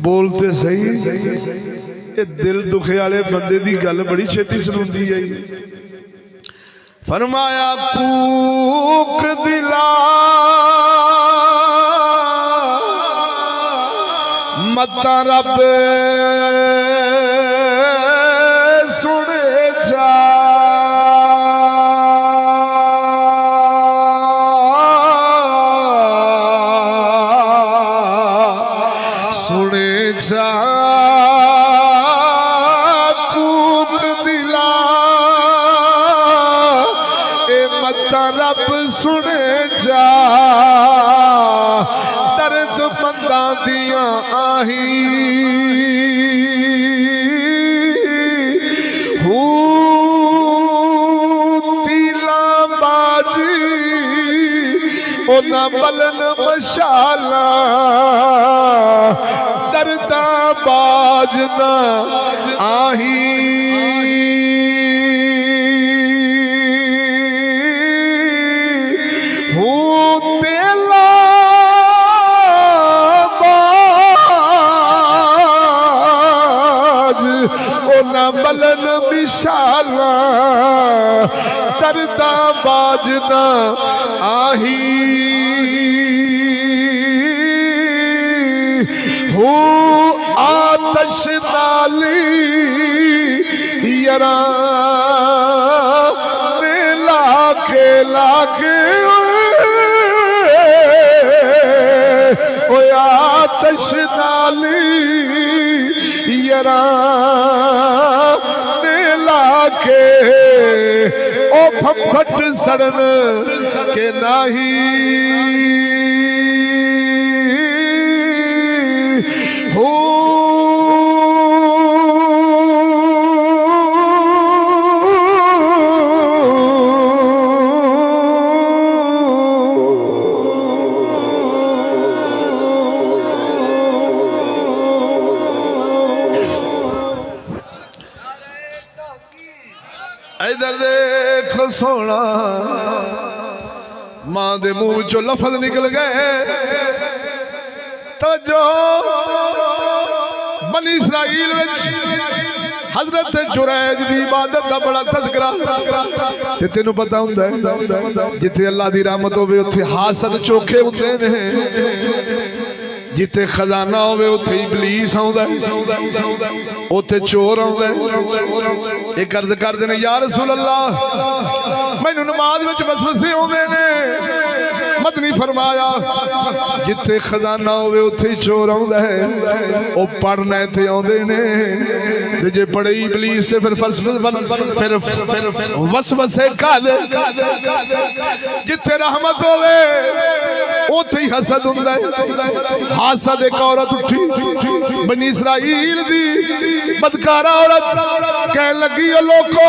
बोलते सही ये दिल दुखे वाले बंदे दी गल बड़ी छेती सुनती है फरमाया कूक दिला मता रब सुने जा रब सुने जा दर्द मंदा दिया आही तीला बाजी ओना बलन मशाला दर्दा बाजना आही बलन विशाला तरदा बाजना आही हो आतश नाली यरा में लाके ओ आतिश नाली यरा ने लाके ओ फट सड़न के नाही हो इधर देखो सोना मां दे मुंह चो लफज निकल गए तो जो बनी इसराइल हजरत जुरैज दी इबादत दा बड़ा तज़किरा ते तेनू पता हुंदा है जिथे अल्लाह दी रहमत होवे उथे हासद चोखे हुंदे ने जिथे खजाना होवे उथे इबलीस आउंदा उथे चोर आउंदा एक अर्ज करदे ने या रसूल अल्लाह मैनू नमाज विच वसवसे आउंदे ने मदनी फरमाया जिथे खजाना होवे उथे चोर आउंदा है ओ पढ़ना इथे आउंदे ने ते जे पढ़े इबलीस से फिर फिर वसवसे कादे जिथे रहमत होवे उथे ही हसद हुंदा है हासद एक औरत उठी बनी इसराइल दी बदकारा औरत कह लगी लोको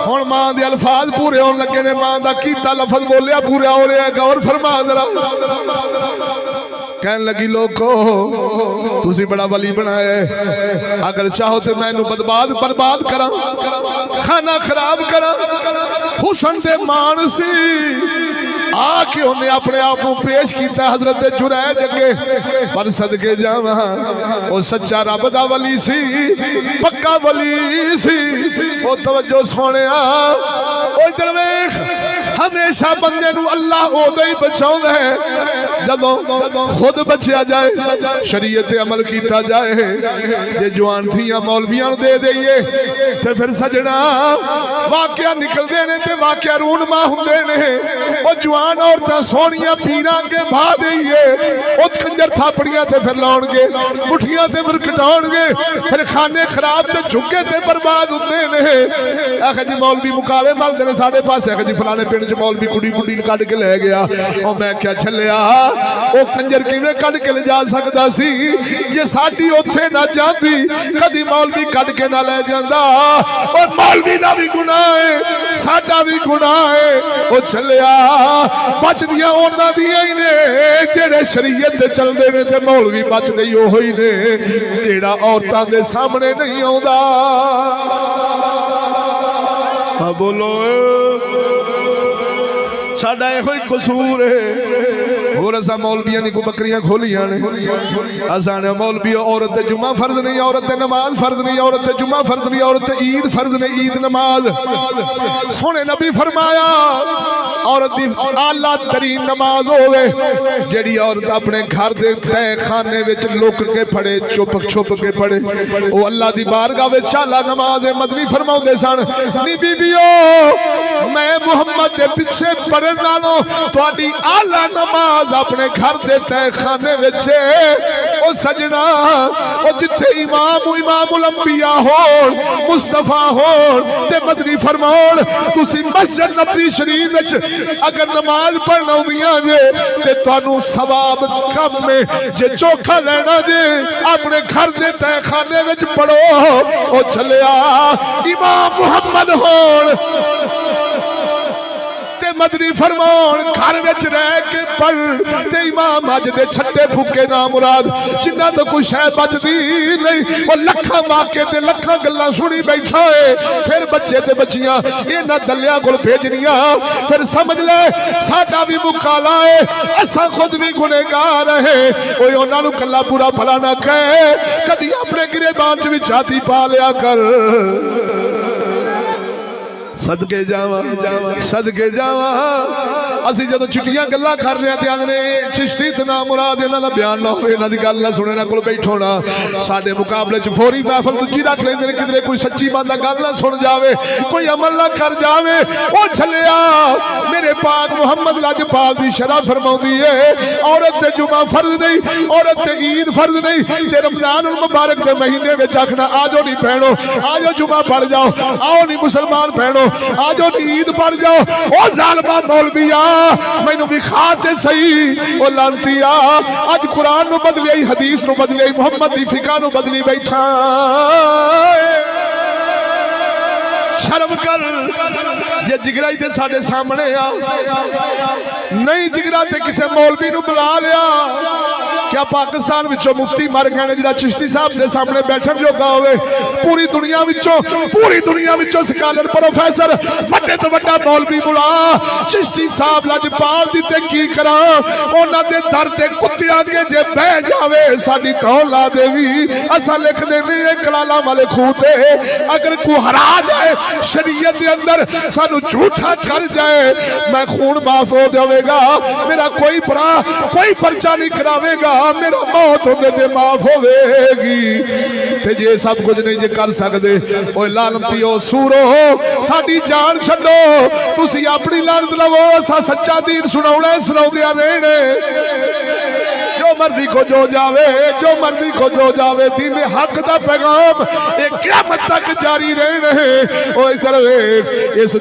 हुण मां दे अल्फाज पूरे होने लगे ने मां दा कीता लफज बोलिया पूरा हो रहा है गौर फरमा जरा कहन लगी लोको तुसी बड़ा वली बनाया है अगर चाहो तो मैनू बर्बाद करा खाना खराब करा हुसन दे मान सी आके उन्हें अपने आप को पेश किया हजरत जुरैज अगे पर सदके जावा वो सच्चा रब दा वली सी पक्का वली सी ओ तवज्जो सोनिया ओ इधर वेख हमेशा बंदे नू अल्लाह ओदे ही बचाउंदा है जदों खुद बचिया जाए शरीयत अमल किया जाए जे जवान थियां मौलवियां नू दे दईए ते फिर सजना वाकया निकलदे ने ते वाकया रूनमा हुंदे ने ओ जवान औरतां सोहणियां पीरां के भा दईए ओ खंजर थापड़ियां ते फिर लाउणगे मुठियां ते फिर कटाउणगे फिर खाने खराब ते झुग्गे ते बर्बाद हुंदे ने आख जी मौलवी मुकाले मलदे ने साडे पास आख जी फलाने पिंड च मौलवी कुड़ी मुंडी कढ के लै गया ओ मैं क्या छलिया ओ कंजर किवें कढ के ले जा सकदा सी जे साडी ओथे ना जांदी कदी मौलवी कढ के ना ले जांदा ओ मौलवी दा भी गुनाह है साडा भी गुनाह है ओ छलिया बचदियां उन्हां दियां ही ने जेड़े शरीयत ते चलदे ने ते मौलवी बचदे ही ओहो ही ने जेड़ा औरतां दे सामने नहीं आउंदा हां बोलो साडा इहो ही कसूर है होर असा मौलवियां दी बकरियां खोलियां ने असा ने मौलवी औरत जुम्मा फर्ज नहीं औरत नमाज फर्ज नहीं औरत जुम्मा फर्ज नहीं औरत ईद फर्ज नहीं ईद नमाज सोने नबी फरमाया औरत दी आला तरीन नमाज होवे जेड़ी औरत अपने घर दे तय खाने विच लुक के पढ़े चुप छुप के पढ़े ओ अल्लाह दी बारगाह विच आला नमाज है मदनी फरमाउंदे सन नी बीबियो मैं मुहम्मद दे पीछे पढ़न नालों तुहाडी आला नमाज अपने घर दे तय खाने विच ओ सजना ओ जिथे इमामुल अंबिया होण मुस्तफा होण ते मदनी फरमाउण तुसी मस्जिद नबवी शरीफ विच अगर नमाज पढ़ना आउंदियां जे ते तुहानू सवाब कम में जे चोखा लेना जे अपने घर दे तय खाने विच पढ़ो ओ चलिया इमाम मुहम्मद होण मदनी फरमान घर विच रह के पढ़ ते इमाम अज दे छट्टे फुके ना मुराद जिन्ना तो कुछ है बचदी नहीं वो लखां वाके ते लखां गल्लां सुनी बैठा है फिर बच्चे ते बच्चियां इन्हां दलियां कोल भेजनियां फिर समझ ले साडा भी मुकाला है असां खुद भी गुनहगार है ओए उन्हां नूं कल्ला बुरा भला ना कहे कदी अपने गिरेबान च भी छाती पा लिया कर सदके जावा असीं जदों चिट्टियां गल्लां कर रहे ते आंदे चिश्ती ते ना मुराद इन्हां दा बयान ना होवे इन्हां दी गल ना सुणे ना कोल बैठो ना साडे मुकाबले च फौरी महफल दूजी रख लेंदे ने किधरे कोई सच्ची बंदा गल ना सुन जावे कोई अमल ना कर जावे ओ छलिया मेरे पाक मुहम्मद लाजपाल दी शरह फरमाउंदी है औरत ते जुमा फर्ज नहीं औरत ते ईद फर्ज नहीं ते रमजान उल मुबारक दे महीने विच आखना आजो नहीं भैणो आजो जुमा पढ़ जाओ आओ नहीं मुसलमान भैणो आजो नहीं ईद पढ़ जाओ ओ जालिमा मौलविया मैनू विखा ते सही ओ लानतिया अज कुरान नु बदली हदीस नु बदली मुहम्मद दी फिका नु बदली बैठा शर्म कर जे जिगरा ही ते साडे सामने आ नहीं जिगरा ते किसे मौलवी नु बुला लिया क्या पाकिस्तान विचों मुफ्ती मर गए जिहड़ा चिश्ती साहब के सामने बैठन जोगा होवे पूरी दुनिया विचों स्कॉलर प्रोफेसर वड्डे तो वड्डा मौलवी बुला चिश्ती साहब लाजपाल दी ते की करा उन्हां दे दर ते कुत्ते अगे जे बह जावे साडी तौल ला देवी असा लिख देने कलाला वाले खूह ते अगर कोई हरा जाए शरीयत के अंदर सानू झूठा कर जाए मैं खून माफ हो जाएगा मेरा कोई भरा कोई पर्चा नहीं करावेगा मेरा मौत होंदे ते माफ होवेगी ते जे सब कुछ नहीं जे कर सकदे ओए लानतियो सूरो साडी जान छड्डो तुसी अपनी लानत लवो असा सच्चा दीन सुनाउणा सुनाउंदिया रहणे जो मर्जी को जो जावे दीन हक दा पैगाम ये क़यामत तक जारी रहने ओ इधर वेख इस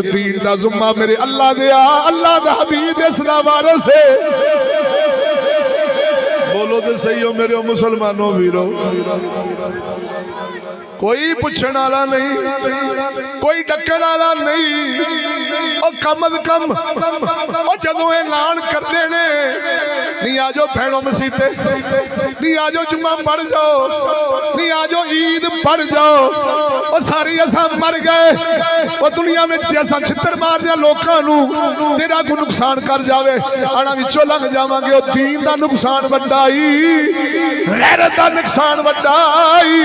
दीन दा जुम्मा मेरे अल्लाह दिया अल्लाह दा हबीब इस दा वारिस है बोलो तो सही हो मेरे मुसलमानों वीरो कोई पूछने वाला नहीं कोई डकण वाला नहीं और कम अज कम और जदों ऐलान करते ने नहीं आजो भैनों मसीते नहीं आजो जुम्मा पढ़ जाओ नहीं आजो ईद पढ़ जाओ और सारी असा मर गए और दुनिया में असा छित्र मारने लोगों तेरा को नुकसान कर जावे आना विचों लंघ जावांगे और दीन का नुकसान वड्डाई गैरत का नुकसान वड्डाई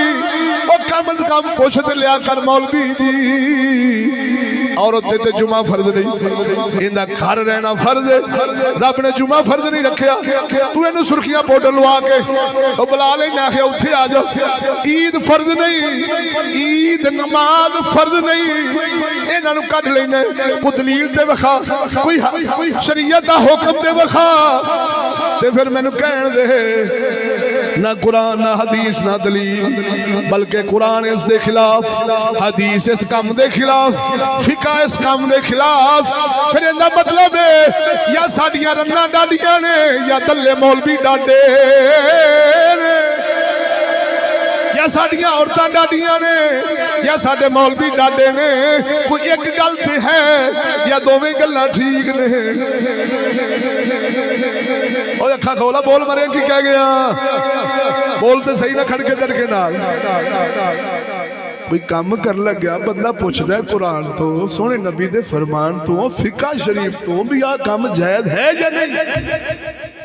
और कम अज कम पुछ ते लिया कर मौलवी जी औरत ते जुमा फर्ज नहीं इंदा घर रहना फर्ज है रब ने जुमा फर्ज नहीं रखा तू इनू सुर्खियां पाउडर लवा के बुला लेना आखे उत्थे आ जाओ ईद फर्ज नहीं ईद नमाज फर्ज नहीं इन्हां नू कढ लेना कोई दलील ते विखा कोई शरीयत दा हुक्म ते विखा ते फिर मैनू कहण दे ना कुरान ना हदीस ना दलील बल्कि कुरान इस दे खिलाफ हदीस इस काम दे खिलाफ फिका इस काम दे खिलाफ फिर इहदा मतलब है या साडियां रन्ना डाडियां ने या दल्ले मौलवी डाडे ने या साडियां औरतां डाडियां ने या साडे मौलवी डाडे ने कोई एक गल ते है या दोवें गल्लां ठीक ने ओ अखा खोला बोल मरे की कह गया बोलते सही ना खड़के दड़के नाल कोई काम कर लग्या बंदा पुछदा कुरान तो सोहने नबी दे फरमान तो फिका शरीफ तो भी आ काम जायज है या नहीं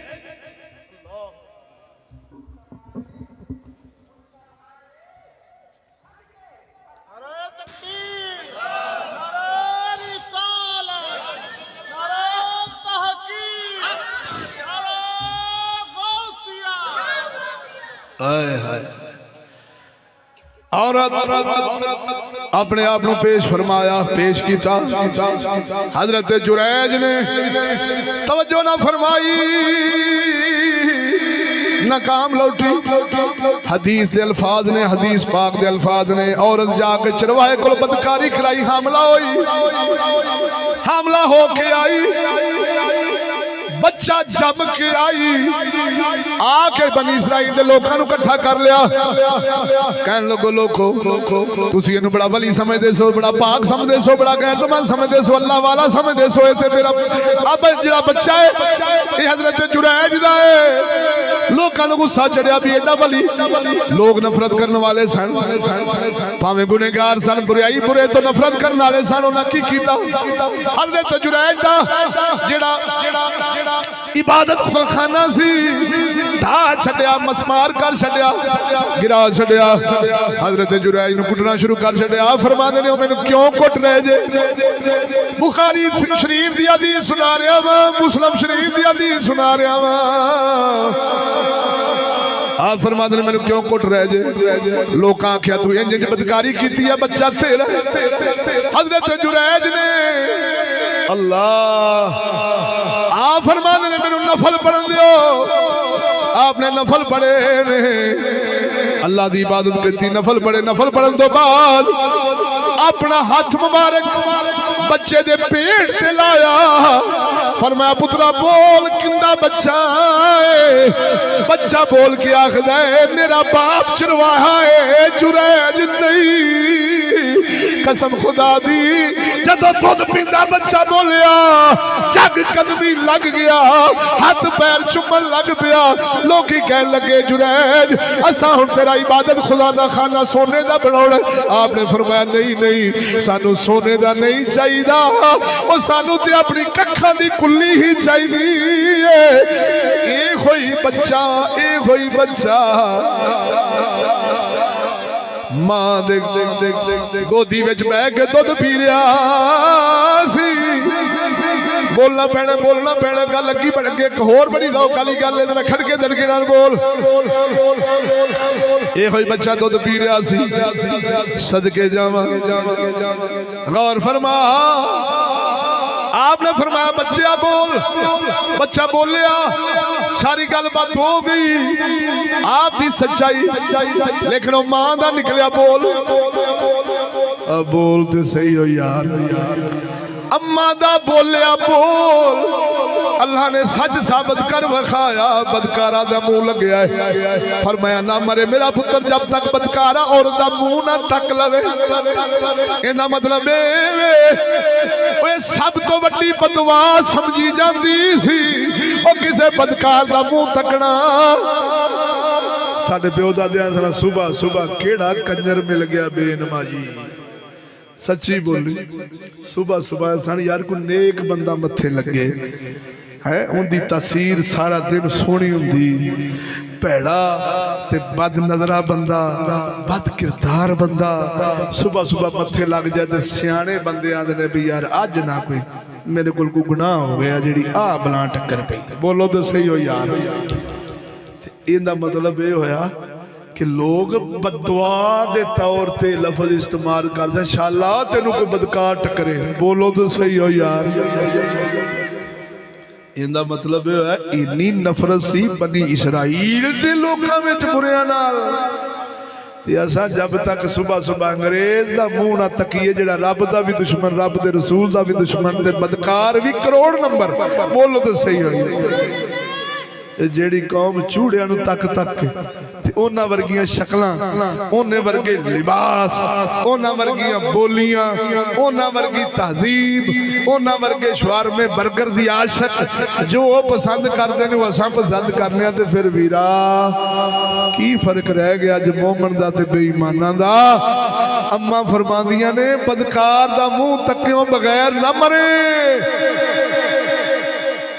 औरत अपने आप को पेश फरमाया पेश किया हजरत जुरैज ने तवज्जो ना फरमाई नाकाम लौटी हदीस दे अल्फाज ने हदीस पाक दे अल्फाज ने औरत जाके चरवाहे को बदकारी कराई हमला हो के आई बच्चा जम के आई आके बनी इसराइल दे लोकां नू इकट्ठा कर लिया कहन लोगो तुसी इहनू बड़ा वली समझदे सो बड़ा पाक समझदे सो बड़ा गैरतमंद समझदे सो अल्लाह वाला समझदे सो ते मेरा अब जिहड़ा बच्चा है ये हजरत जुरैज दा है लोकां नू गुस्सा चढ़िया भी एडा वली लोग नफरत करने वाले सन भावें गुनहगार सन बुराई बुरे तो नफरत करने वाले सन उन्हां की कीता हजरत जुरैज दा जिहड़ा इबादत खाना सी ढा छड्या मसमार कर छड्या गिरा छड्या हजरत जुरैज नूं कुटना शुरू कर छड्या फरमांदे ने मैनूं क्यों कुट रहे जे बुखारी शरीफ दी हदीस सुना रहा वा मुस्लिम शरीफ दी हदीस सुना रहा वा आप फरमाते ने मैंने क्यों कुट रहे जे लोग आख्या तू इंज इंज बदकारी की है बच्चा तेरा हजरत जुरैज ने अल्लाह आप फरमाते ने मैंने नफल पढ़न दियो आपने नफल पढ़े ने अल्लाह की इबादत की नफल पढ़े नफल पढ़न तो बाद अपना हाथ मुबारक बच्चे दे पेट ते लाया फरमाया पुत्रा बोल किंदा बच्चा है बच्चा बोल के आखदा है मेरा बाप चरवाहा है जुरैज नहीं कसम खुदा दी जदों दुध पींदा बच्चा बोलिया जग कदमी लग गया हाथ पैर चुमन लग पिया लोग कहन लगे जुरैज असा हुण तेरा इबादत खुदा दा खाना सोने दा बनाउणा आपने फरमाया नहीं नहीं सानू सोने दा नहीं चाहिदा ओ सानू ते अपनी कखां दी कुल्ली ही चाहिदी ए होई बच्चा मां देख गोदी विच बैठ के दुध पी रहा सी बोलना पैना गल लगी बन के एक होर बड़ी दौक वाली गल है खड़के दड़के नाल बोल ये कोई बच्चा दुध पी रहा सी सदके जावां गौर फरमा आपने फरमाया बच्चा बोल बच्चा बोलिया सारी गलबात हो गई आपकी सच्चाई लेकिन वो मां दा निकलिया बोल बोल तो सही हो यार अम्मा दा बोलिया बोल अल्लाह ने सच साबित कर विखाया बदकारा दा मुंह लग्या है फरमाया ना मरे मेरा पुत्र जब तक बदकारा औरत दा मुंह ना तक लवे इहदा मतलब ओए सब तो वड्डी बदवास समझी जाती सी ओ किसे बदकार दा मुंह तकना साडे प्यो दादियां सना सुबह सुबह केड़ा कंजर मिल गया बेनमाजी सच्ची बोली सुबह सुबह सन यार को नेक बंदा मथे लगे है उनकी तासीर सारा दिन सोहनी हुंदी भैड़ा ते बद नजरा बंदा बद किरदार बंदा सुबह सुबह मथे लग जाए तो सियाने बंदे आंदे ने भी यार अज ना कोई मेरे को गुनाह हो गया जी आ बला टक्कर पई बोलो तो सही हो यार इहदा मतलब ये होया कि लोग बददुआ दे तौर ते लफज इस्तेमाल करते शाला तेनू कोई बदकार टकरे बोलो तो सही हो यार इनका मतलब है इन्नी नफरत सी बनी इसराइल के लोगों में बुरियां नाल ते असा जब तक सुबह सुबह अंग्रेज का मुंह ना तकीए जेड़ा रब का भी दुश्मन रब के रसूल का भी दुश्मन ते बदकार भी करोड़ नंबर बोलो तो सही हो जेड़ी कौम चूड़िया तक तक उन्हां वर्गियां शक्लां उन्हें वर्गे लिबास उन्हां वर्गियां बोलियां उन्हां वर्गी तहजीब उन्हां वर्गे शवारमे बर्गर दी आशक जो पसंद करते हैं असां पसंद करने ते फिर वीरा की फर्क रह गया अज मोमन दा ते बेईमानां दा अम्मा फरमांदियां ने बदकार दा मुंह तक्यों बगैर ना मरे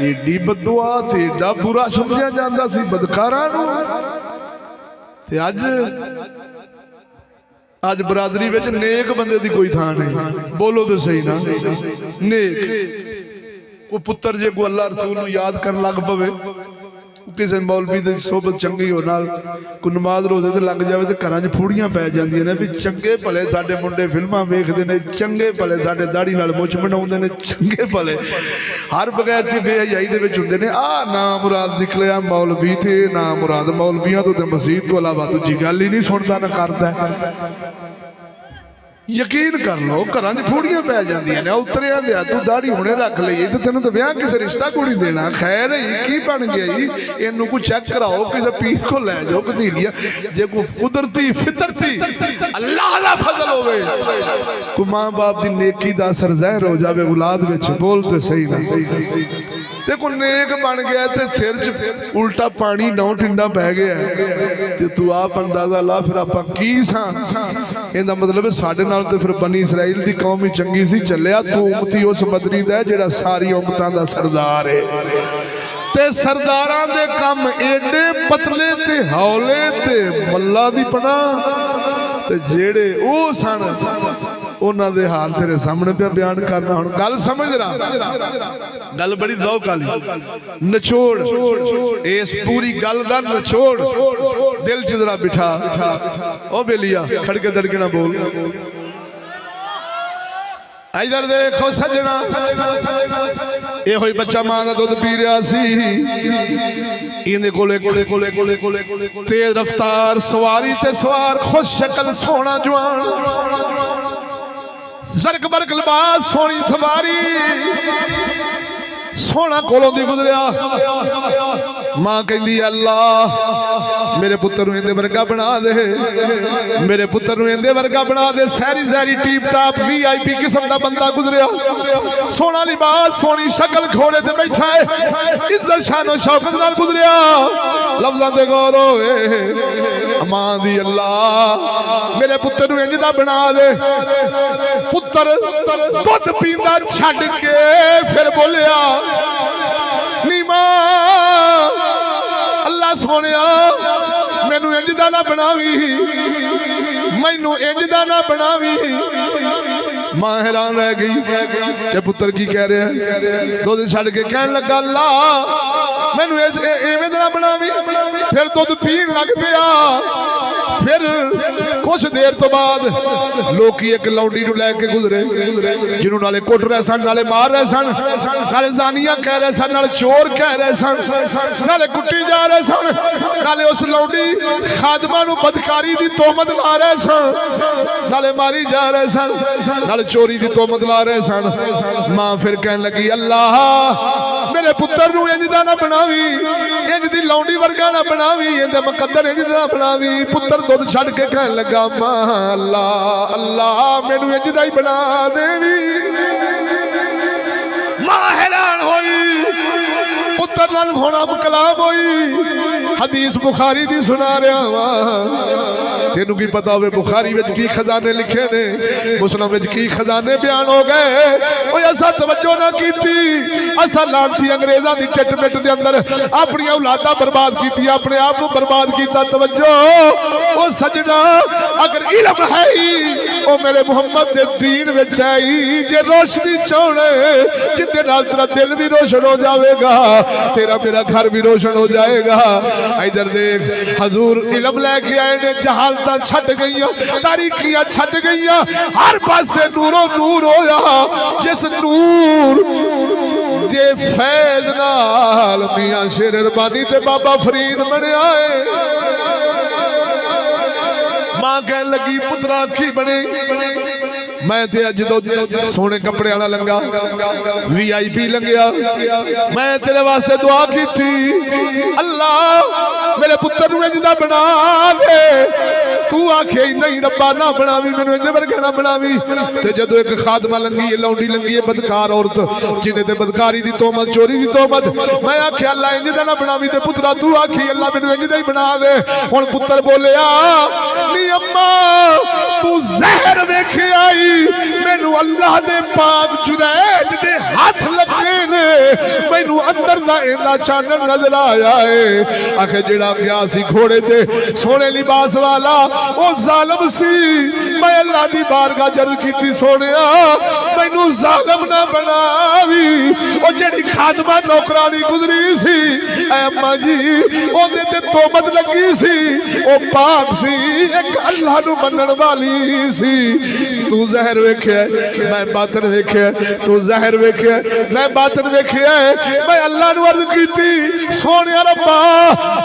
एडी बददुआ ते एडा बुरा समझिया जांदा सी बदकारां नूं ते अज बरादरी विच नेक बंदे दी कोई थां नहीं बोलो तो सही ना नेक कोई पुत्र जे को अल्लाह रसूल नूं याद कर लग पवे किसी मौलवी की सोबत चंगी हो नाल को नमाज रोजे ते लग जाए तो घर फूड़ियां पै जांदियां ने भी चंगे भले साडे मुंडे फिल्मां वेखदे ने चंगे भले साडे दाढ़ी नाल मुछ बनाउंदे ने चंगे भले हर बगैर च बेहयाई दे विच हुंदे ने आ ना मुराद निकलिया मौलवी थे ना मुराद मौलवियां तो मसीत तो अलावा दूजी गल ही नहीं सुनदा ना करदा यकीन कर लो घर फूड़ियां पै जांदियां ने उतरिया दे तू दाढ़ी हुणे रख लई ते तेनू तो ब्याह किसी रिश्ता कुड़ी देना खैर ही की बन गया जी इनू को चेक कराओ किसी पीर को लै जाओ कदीलिया जे को कुदरती फितरती अल्लाह दा फजल होवे को मां बाप दी नेकी दा असर ज़ाहिर हो जावे औलाद विच बोल ते सही ना ते को नेक बन गया ते सिर च उल्टा पानी नौ टिंडा पै गया ते तू आप अंदाजा ला फिर आपां की सां इहदा मतलब साडे नाल ते फिर बनी इसराइल दी कौम ही चंगी सी चलिया तू उम्मती उस बदरी दा जेड़ा सारी उम्मतां दा सरदार है ते सरदारां दे कम एडे पतले ते हौले ते मल्ला दी पनाह ते जेड़े ओ सन उन्हां दे हाल तेरे सामने पे बयान करना। हुण गल समझ रहा, गल बड़ी ज़ौक वाली निचोड़ इस पूरी गल दा निचोड़ दिल च जरा बिठा। ओ बेलिया खड़के दड़के ना बोल। इधर देखो सजना, ये होई बच्चा मां का दुध पी रहा सी, इहदे कोले कोले कोले कोले कोले कोले तेज रफ्तार सवारी ते सवार खुश शक्ल सोना जवान जरक बरक लिबास सोनी सवारी सोना कोलों दी गुजरिया। मां कहंदी अल्लाह मेरे पुत्र नूं इंदे वर्गा बना दे, मेरे पुत्र नूं इंदे वर्गा बना दे। सहरी सहरी टीप टाप VIP किस्म दा बंदा गुजरिया, सोना लिबास सोनी शक्ल घोड़े ते बैठा है, इज्जत शानो शौकत नाल गुजरिया। लफ्ज़ां ते गौर होवे। मां दी अल्लाह मेरे पुत्र नूं इंज दा बना दे। पुत्र दुध पींदा छड्ड के फिर बोलिया नी मां अल्लाह सोनिया मैनू इंज दा ना बनावी, मैनू इंज दा ना बनावी। मां हैरान रह गई कि पुत्र की कह रहे हैं। दुध छड्ड के कहन लगा अल्लाह मैनू इवें दा ना बनावी। फिर दुध पीन लग पिया। फिर कुछ देर तो बाद लोग एक लौंडी नूं लैके गुजरे, जिन्हों नाले कुट रहे सन, नाले मार रहे सन, नाले जानिया कह रहे सन, नाले चोर कह रहे सन, नाले कुट्टी जा रहे सन, नाले उस लौंडी खादमा नूं बदकारी दी तोहमत ला रहे सन, नाले मारी जा रहे सन, नाले चोरी दी तोहमत ला रहे सन। मां फिर कहन लगी अल्लाह मेरे पुत्र नूं इंज दा ना बनावी, इंज दी लौंडी वर्गा ना बनावी, इंदे मुकद्दर इंज दा बनावी। पुत्र दुध छड़ के कहन लगा मां अल्लाह अल्लाह मैनू इंज दा ही बना देवी। मां हैरान होई, पुत्र नाल होना कलाम होई। हदीस बुखारी दी सुना रहा वा, तेनू की पता होवे बुखारी विच की खजाने लिखे ने, मुस्लिम विच की खजाने बयान हो गए। ओए असा तवज्जो ना कीती, असा लानती अंग्रेज़ां दी टिट मिट दे अंदर अपनी औलादा बर्बाद कीती, अपने आप को बर्बाद कीता। तवज्जो ओ सजना अगर इल्म है ही ओ मेरे मुहम्मद दे दीन विच है ही, जे रोशनी चाहणे जिंदे नाल तेरा दिल भी रोशन हो जाएगा, तेरा मेरा घर भी रोशन हो जाएगा। इधर देख हजूर इल्म लेके आए ने, जहालतां छट गईयां, तारीकियां छट गईयां, हर पासे नूरो नूर होया। जिस नूर दे फैज नाल मियां शेर रबानी ते बाबा फरीद बनया है। मां कहन लगी पुत्रा की बने, मैं ते अज दो सोने कपड़े वाला लंगा VIP लंघिया, मैं तेरे वास्ते दुआ की थी अल्लाह मेरे पुत्र नूं इंज दा बना दे। तू आखे नहीं रब्बा ना बनावी, मैनू इंज वर्गा ना बनावी। ते जदों एक खादमा लंघी है, लौंडी लंघी है, बदकार औरत जिन्हें ते बदकारी दी तोहमत, चोरी दी तोहमत, मैं आखे अल्लाह इंज दा ना बनावी। ते पुत्रा तू आखी अल्लाह मैनू इंज दा ही बना दे। हुण पुत्र बोलिया नी अम्मा तू जहर वेखे आई, मैनू अल्लाह दे पाक जुनैद दे हाथ लगे ने, मैनू अंदर दा इन्ना चानन नजर आया है। आखे जेड़ा गया सी घोड़े ते सोने लिबास वाला ओ जालिम सी, मैं अल्लाह दी बारगाह जर्द कीती सोनिया मैनू जालिम ना बनावी। ओ जेड़ी खादमा नौकरानी गुजरी सी ऐ अम्मा जी ओदे ते तोहमत लगी सी, ओ पाक सी, एक अल्लाह नू मनण वाली सी। तू जहर वेखे मैं बातन वेखे, तू जहर वेखे मैं बातन वेखे, मैं अल्लाह नू अर्ज कीती सोनिया रब्बा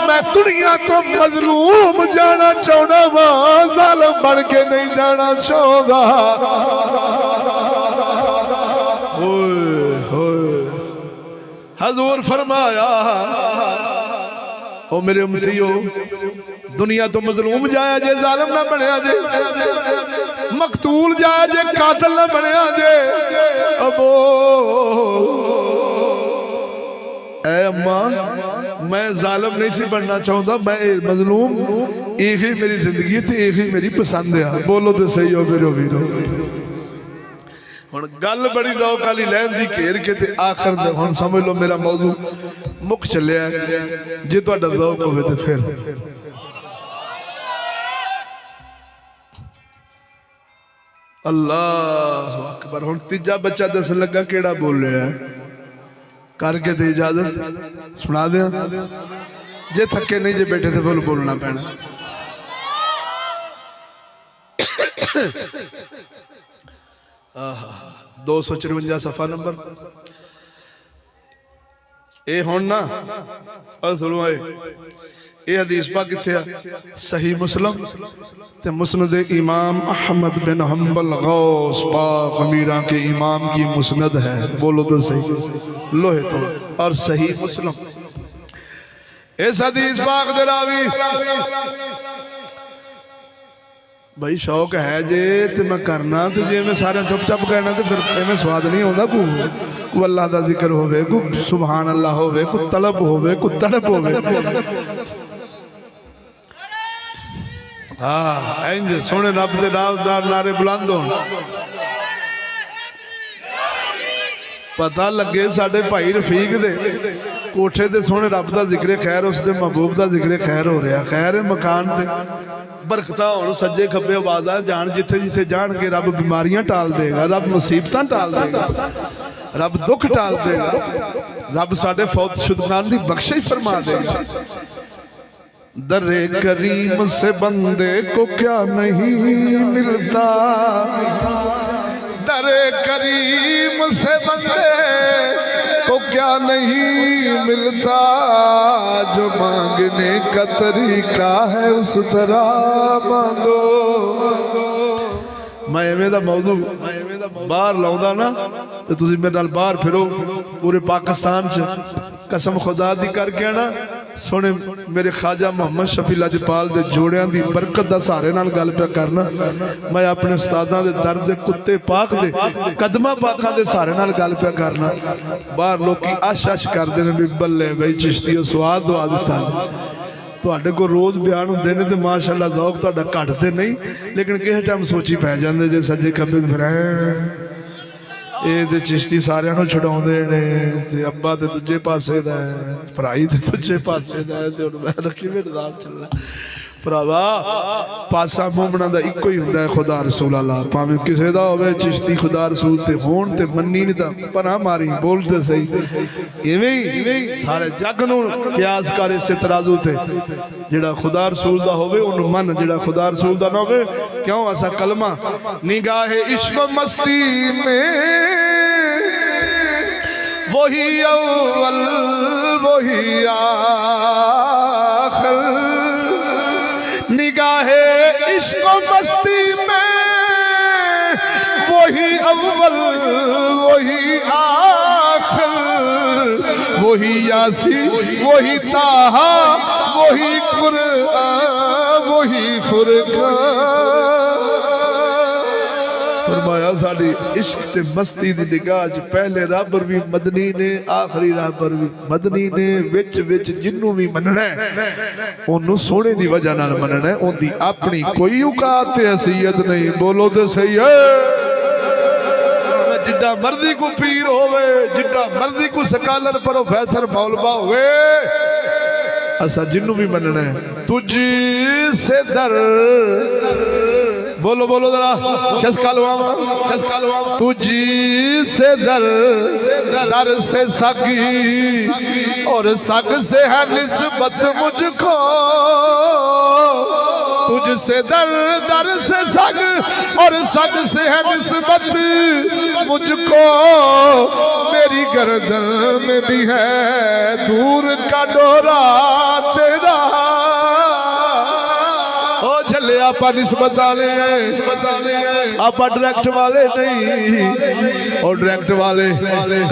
मैं दुनिया तो मजलूम जाना चाहना वा, जालिम बन के नहीं जाना चाहता। हजूर फरमाया ओ मेरे उम्मतियो दुनिया तो मजलूम जाया जे, जालिम ना बनया जे, मकतूल जाया जे, कातिल ना बनया जे। अबो ऐ अम्मा मैं जालिम नहीं सी बनना चाहता, मैं मजलूम, यही मेरी जिंदगी थी, यही मेरी पसंद है। बोलो तो सही हो मेरे वीरो। हुण गल बड़ी दौक वाली लैन दी घेर के ते आखिर दे हुण समझ लो मेरा मौजू मुक चलिया जे तुहाडा दौक होवे ते फिर अल्लाह अकबर। हुण तीजा बच्चा दस लगा केड़ा बोलिया करके ते इजाजत सुना दें जे थके नहीं जे बैठे थे बोल बोलना पैना। 254 सफा नंबर ए हुण ना सुनो ये हदीस पाक किथे आ सही मुस्लिम ते मुस्नद इमाम अहमद बिन हंबल गौस पाक अमीरा के इमाम की मुस्नद है। बोलो तो सही लोहे तो और सही मुस्लिम इस हदीस पाक दे रावी भाई शौक है जे ते मैं करना ते जे मैं सारे चुप चाप कहना ते फिर एवें स्वाद नहीं आता। को अल्लाह दा जिक्र होवे को सुभान अल्लाह होवे को तलब होवे को तड़प होवे। हाँ इंज सोने रब दे नारे बुलंद हो पता लगे साडे भाई रफीक दे कोठे ते सोने रब दा जिक्र खैर उसदे महबूब दा जिक्र खैर हो रहा। खैर मकान ते बरकत हो सज्जे खब्बे आवाज़ां जान जिथे जिथे जान के रब बीमारियां टाल देगा रब मुसीबतां टाल देगा रब दुख टाल देगा रब साडे फौत शुदगान दी बख्शिश फरमा देगा। दरे करीम से बंदे को क्या नहीं मिलता दरे करीम से बंदे को क्या नहीं मिलता जो मांगने का तरीका है उस तरह मांगो। मैं एवें दा मौजू बाहर लाउंदा ना ते तुसीं मेरे नाल बाहर फिरो पूरे पाकिस्तान च कसम खुदा दी करके ना सोने मेरे ख्वाजा मोहम्मद शफी लजपाल दे जोड़ियां दी बरकत दा सहारे नाल गल पे करना। मैं अपने उस्तादां दे दर दे कुत्ते पाक दे कदमां पाकां दे सहारे नाल गल पे करना। बाहर लोकी आश आश करदे ने भी बल्ले बई चिश्ती स्वाद दवा दिता तुहाडे को रोज बयान होंदे ने ते माशाअल्लाह ज़ौक तुहाडा घट ते नहीं लेकिन किस टाइम सोची पै जांदे जे सज्जे खब्बे फिर ये चिश्ती सारियां नूं छुड़ाउंदे ने ते अब्बा ते दूजे पासे दा है भराई ते दूजे पासे दा है ते हुण मैं रखी मेरे नाम चलना भरावा पासा मोमना दा इक्को ही हुंदा है खुदा रसूल अल्लाह भावें किसे दा होवे चिश्ती खुदा रसूल ते होण ते मन्नी नहीं ता परा मारी बोलते सही इवें ही सारे जग नूं कियास कर इस तराजू ते जेड़ा खुदा रसूल दा होवे उन्हें मन जेड़ा खुदा रसूल दा ना होवे क्यों ऐसा कलमा निगाहे इश्क मस्ती में वही अव्वल वही आखिर निगाहे इश्क मस्ती में वही अव्वल वही आखिर वही यासी वही ताहा वही कुरआन वही फुरकान। फरमाया साडी इश्क ते मस्ती दी निगाह च पहले रबर भी मदनी ने आखिरी रबर भी मदनी ने विच विच जिन्नू भी मनना है ओनू सोने दी वजह नाल मनना है ओंदी अपनी कोई औकात ते हसीयत नहीं। बोलो ते सही है जिड्डा मर्जी को पीर होवे जिड्डा मर्जी को स्कॉलर प्रोफेसर मौलवा होवे असा जिन्नू भी मनना है तुझी से दर बोलो बोलो जरा चस्का लुआवा तुझी से दर से सगी और सग से है निस्बत मुझको तुझसे दर से सग और सग से है निस्बत मुझको मेरी गर्दन में भी है दूर का डोरा तेरा आप निस्बत वाले आप डायरेक्ट वाले नहीं और डायरेक्ट वाले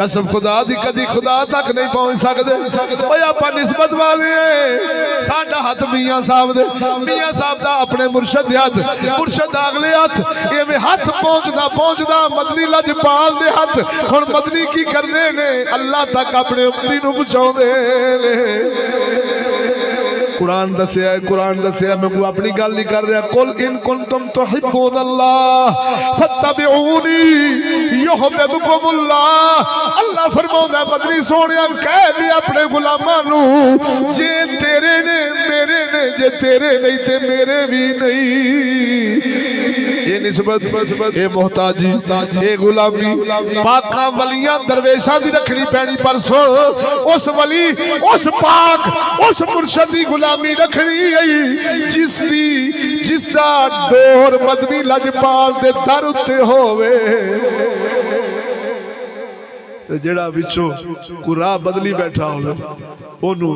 कसम खुदा दी कदी खुदा तक नहीं पहुंच सकते आप निस्बत वाले साडा हाथ मियां साहब दे मियां साहब दा अपने मुर्शद हाथ मुर्शद अगले हाथ एवें हाथ पहुंचदा मदनी लजपाल दे हाथ हुण मदनी की करदे ने अल्लाह तक अपने उम्मती नूं पहुंचाउंदे ने। कुरान दसिया है, कुरान दसिया। मैं कोई अपनी गल नहीं कर रहा। कुल इन कुंतुम तुहिब्बून अल्लाह फत्तबिऊनी युहिब्बुकुमुल्लाह। अल्लाह फरमाउंदा मदनी सोहणिया कह भी अपने गुलामां नू जे तेरे ने मेरे ने, जे तेरे नहीं ते मेरे भी नहीं। ये निस्बत, ये मोहताजी, ये गुलामी पाका वलियां दरवेशां दी रखनी पैनी। पर सुन उस वली उस पाक उस मुर्शद दी गुलामी रखनी है जिसदा डोर मदनी लजपाल दे दर उत्ते होवे। ते जेड़ा विचों कुराह बदली बैठा होवे ओनू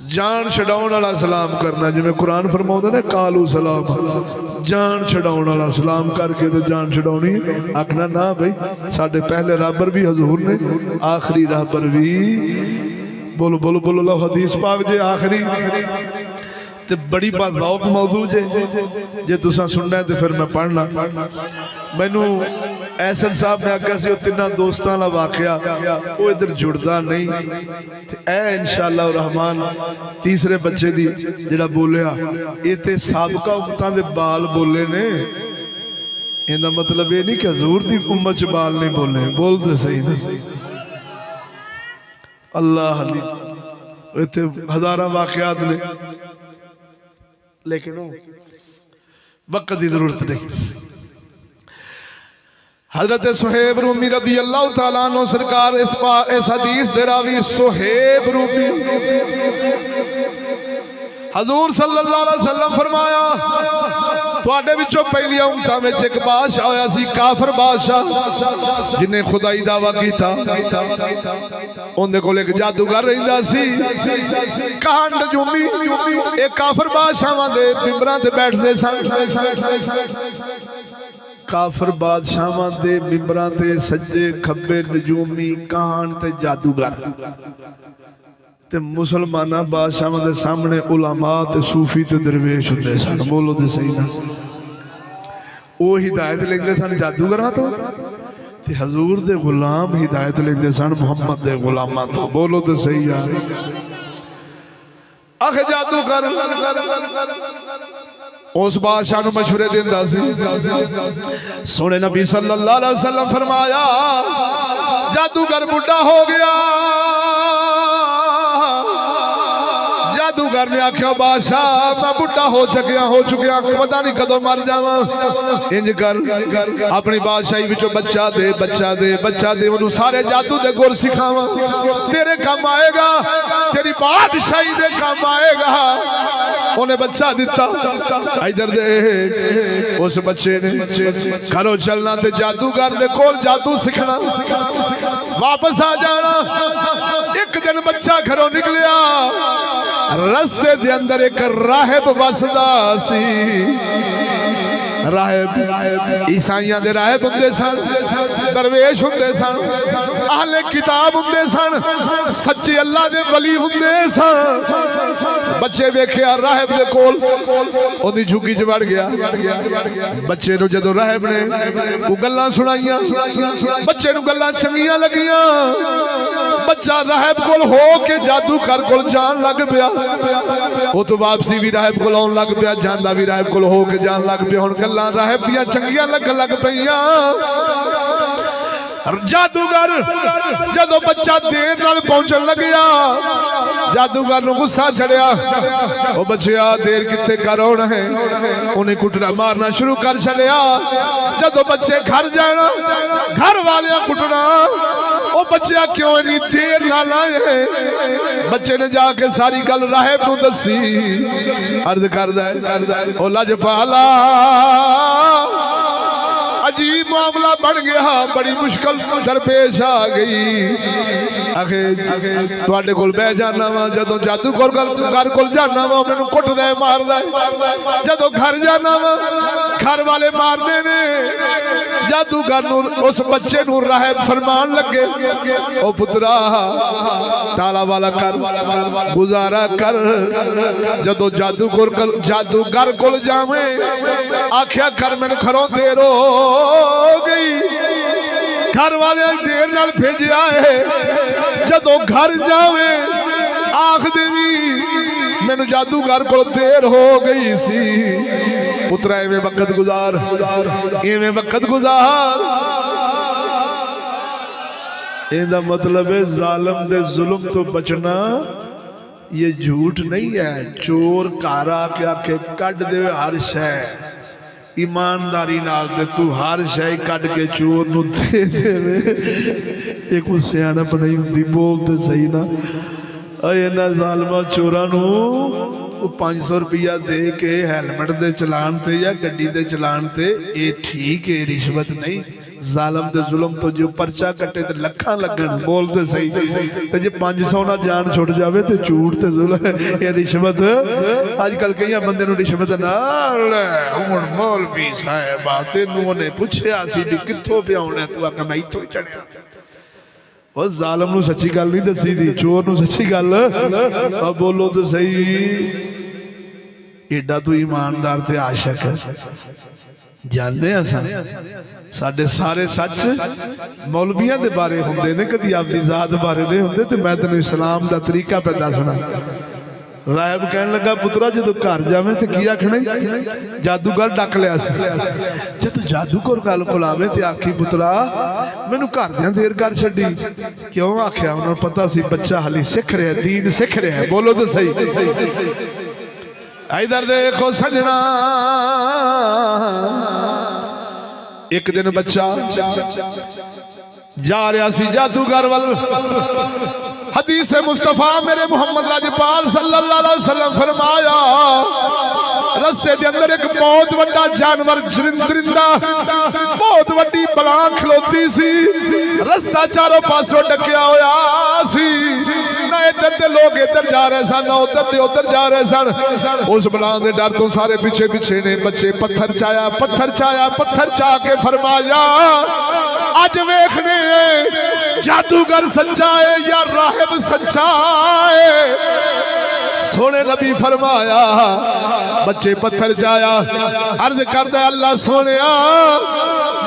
जान छड़ाउण वाला सलाम करना। जिवें कुरान फरमाउंदा ना कालू सलाम, जान छड़ाउण वाला सलाम करके ते जान छड़ाउणी। आखना ना भाई साडे पहले राहबर भी हजूर ने, आखिरी राहबर भी। बोलो बोलो बोलो लो हदीस पाक जे आखिरी ते बड़ी बाज़ौक मौजू जे तुसां सुनना है तो फिर मैं पढ़ना। मैनू एहसन साहब ने आख्या सी तिन्ना दोस्तां दा वाकया वो इधर जुड़दा नहीं। ए इंशाअल्लाह रहमान तीसरे बच्चे दी जेड़ा बोलिया ये ते साबका उम्मतां दे बाल बोले ने। इहदा मतलब ये नहीं कि हजूर दी उम्मत च बाल नहीं बोले, बोलते सही नहीं। अल्लाह दी इत्थे हज़ारां वाकयात ने, लेकिन वक्त की जरूरत नहीं। हजरत सुहेब रूमी रदी अल्लाह तआला अन्हु सरकार इस हदीस दे रावी सुहेब रूमी हजूर सल्लल्लाहु अलैहि वसल्लम फरमाया तुहाडे विचों पहली उम्मतां विच एक बादशाह होया सी, काफर बादशाह जिन्हें खुदाई दावा कीता। उहदे कोल एक जादूगर रहिंदा सी, कांड जुमी। एक काफर बादशाहां दे मिंबरां ते बैठदे सन। काफर बादशाहां दे मिंबरां ते सज्जे खब्बे नजूमी कान ते जादूगर ते मुसलमाना बादशाहां दे सामने उलमा ते सूफी ते दरवेश हुंदे सन। बोलो ते सही ना। वो हिदायत लेंदे सन जादूगरां तो ते हजूर दे गुलाम हिदायत लेंदे सन मुहम्मद दे गुलामां तो। बोलो ते सही यार। अख जादूगर उस बादशाह नूं मशवरे दिंदा सी। सोने नबी सल्लल्लाहु अलैहि वसल्लम फरमाया जादूगर बुढ़ा हो गया। जादूगर ने आख्या बादशाह मैं बुढ़ा हो चुकिया पता नहीं कदों मर जावा। इंज कर अपनी बादशाही विचों बच्चा दे उन्होंने सारे जादू दे गुर सिखावा, तेरे काम आएगा, तेरी बादशाही दे काम आएगा। उन्हें बच्चा दिता। इधर दे उस बच्चे ने घरों चलना ते जादूगर दे कोल जादू सीखना, वापस आ जाना। एक दिन बच्चा घरों निकलिया, रस्ते दे अंदर एक राहिब वसदा सी। राहिब ईसाइयां दे राहिब हुंदे सन, दरवेश हुंदे सन, अहले किताब हुंदे सन, सच्चे अल्लाह दे वली हुंदे सन। बच्चे वेखिया राहिब दे कोल ओदी झुग्गी च वड़ गया। बच्चे नूं जदों राहिब ने वो गल्लां सुनाइयां, बच्चे नूं गल्लां चंगियां लगियां। बच्चा राहिब कोल हो के जादूगर कोल जान लग पिया। वो तो वापसी भी राहिब कोल आउण लग पिया, जांदा भी राहिब कोल हो के जान लग पिया। हुण गल्लां राहिब दियां चंगियां लग पईयां। जादूगर जदों बच्चा देर नाल पहुंचन लग्या, जादूगर नूं गुस्सा चढ़िया। ओ बच्चिया देर कित्थे कर होना है, उन्हें कुटना मारना शुरू कर छड़िया। जदों बच्चे घर जाना, घर वाले कुटना। ओ बच्चिया क्यों इन्नी देर नाल आए? बच्चे ने जाके सारी गल राहिब नूं दसी। अर्ज करदा है ओ लजपाला अजीब मामला बन गया, बड़ी मुश्किल दरपेश आ गई। आखे तुहाडे कोल बह जाना वा, जदों जादूगर घर कोल जाना वा मैनूं कुटदा है मारदा है। जदों घर जाना वा घर वाले मारदे ने। जादूगर नूं उस बच्चे नूं राहिब फरमान लगे ओ पुत्रा टाला वाला कर, गुजारा कर। जदों जादूगर कोल जावे आख्या कर मैनूं घरों देर हो गई, घर वाले देर नाल भेजा है। जदों घर जावे आख देवी मैनू जादूगर को देर हो गई सी। पुत्रा इवें वक्त गुजार, इवें वक्त गुजार। इहदा मतलब है जालिम दे जुल्म तो बचना ये झूठ नहीं है। चोर घर आके आखे कट दे हर शह, ईमानदारी नाल ते तू हर शह कट के चोर नूं दे देवे, ये कोई सियाणप नहीं हुंदी। बोलते सही ना। इन्हां जालिमां चोरां नूं 500 रुपया दे के हैलमेट दे चलान ते या गड्डी दे चलान ते ये ठीक है, रिश्वत नहीं। जालम दे जुल्म तो जो परचा कटे ते लखां लगन। बोलते सही ते जे 500 ना जान छुट जावे ते झूठ ते जुल्म या रिश्वत। अजकल कई बंदे नूं रिश्वत नाल हुण मौलवी साहब तेनूं उहने पुछया सी भी कित्थों पिआउणा, तू आख मैं इत्थों ही चढ़िया। और जालम नूं सच्ची गल नहीं दसी दी, चोर नूं सच्ची गल। अब बोलो तो सही, एडा तू ईमानदार ते आशिक जानने साडे सारे सच मौलवियां दे बारे हुंदे ने, कदी अपनी जात बारे नहीं हुंदे। ते मैं तेनूं इस्लाम दा तरीका पे दसना। राहब कहन लगा पुत्रा जो घर जावे तो की आखना, जादूगर डक लिया। जो जादूगर गल कोल आवे तो आखी पुत्रा मैनू घरदियां देर कर छड्डी। क्यों आख्या? उन्होंने पता सी बच्चा हाली सिख रहा, दीन सिख रहा। बोलो तो सही। इधर देखो सजना, एक दिन बच्चा जा रहा सी जादूगर वल। हदीस मुस्तफा मेरे मोहम्मद राजपाल सल्लल्लाहु अलैहि वसल्लम फरमाया, रस्ते के अंदर एक बहुत बड़ा जानवर दरिंदा बहुत बड़ी बला खलोती सी। रस्ता चारों पासों डकिया होया सी, ना इधर दे लोग इधर जा रहे सन, ना उधर दे उधर जा रहे सन। उस बला के डर तो सारे पीछे पीछे ने। बच्चे पत्थर चाया, पत्थर चाया, पत्थर चा के फरमाया अज वेखने जादूगर सच्चा है या राहिब सच्चा है। सोने नबी फरमाया, बच्चे पत्थर जाया, अर्ज करदा अल्लाह सोने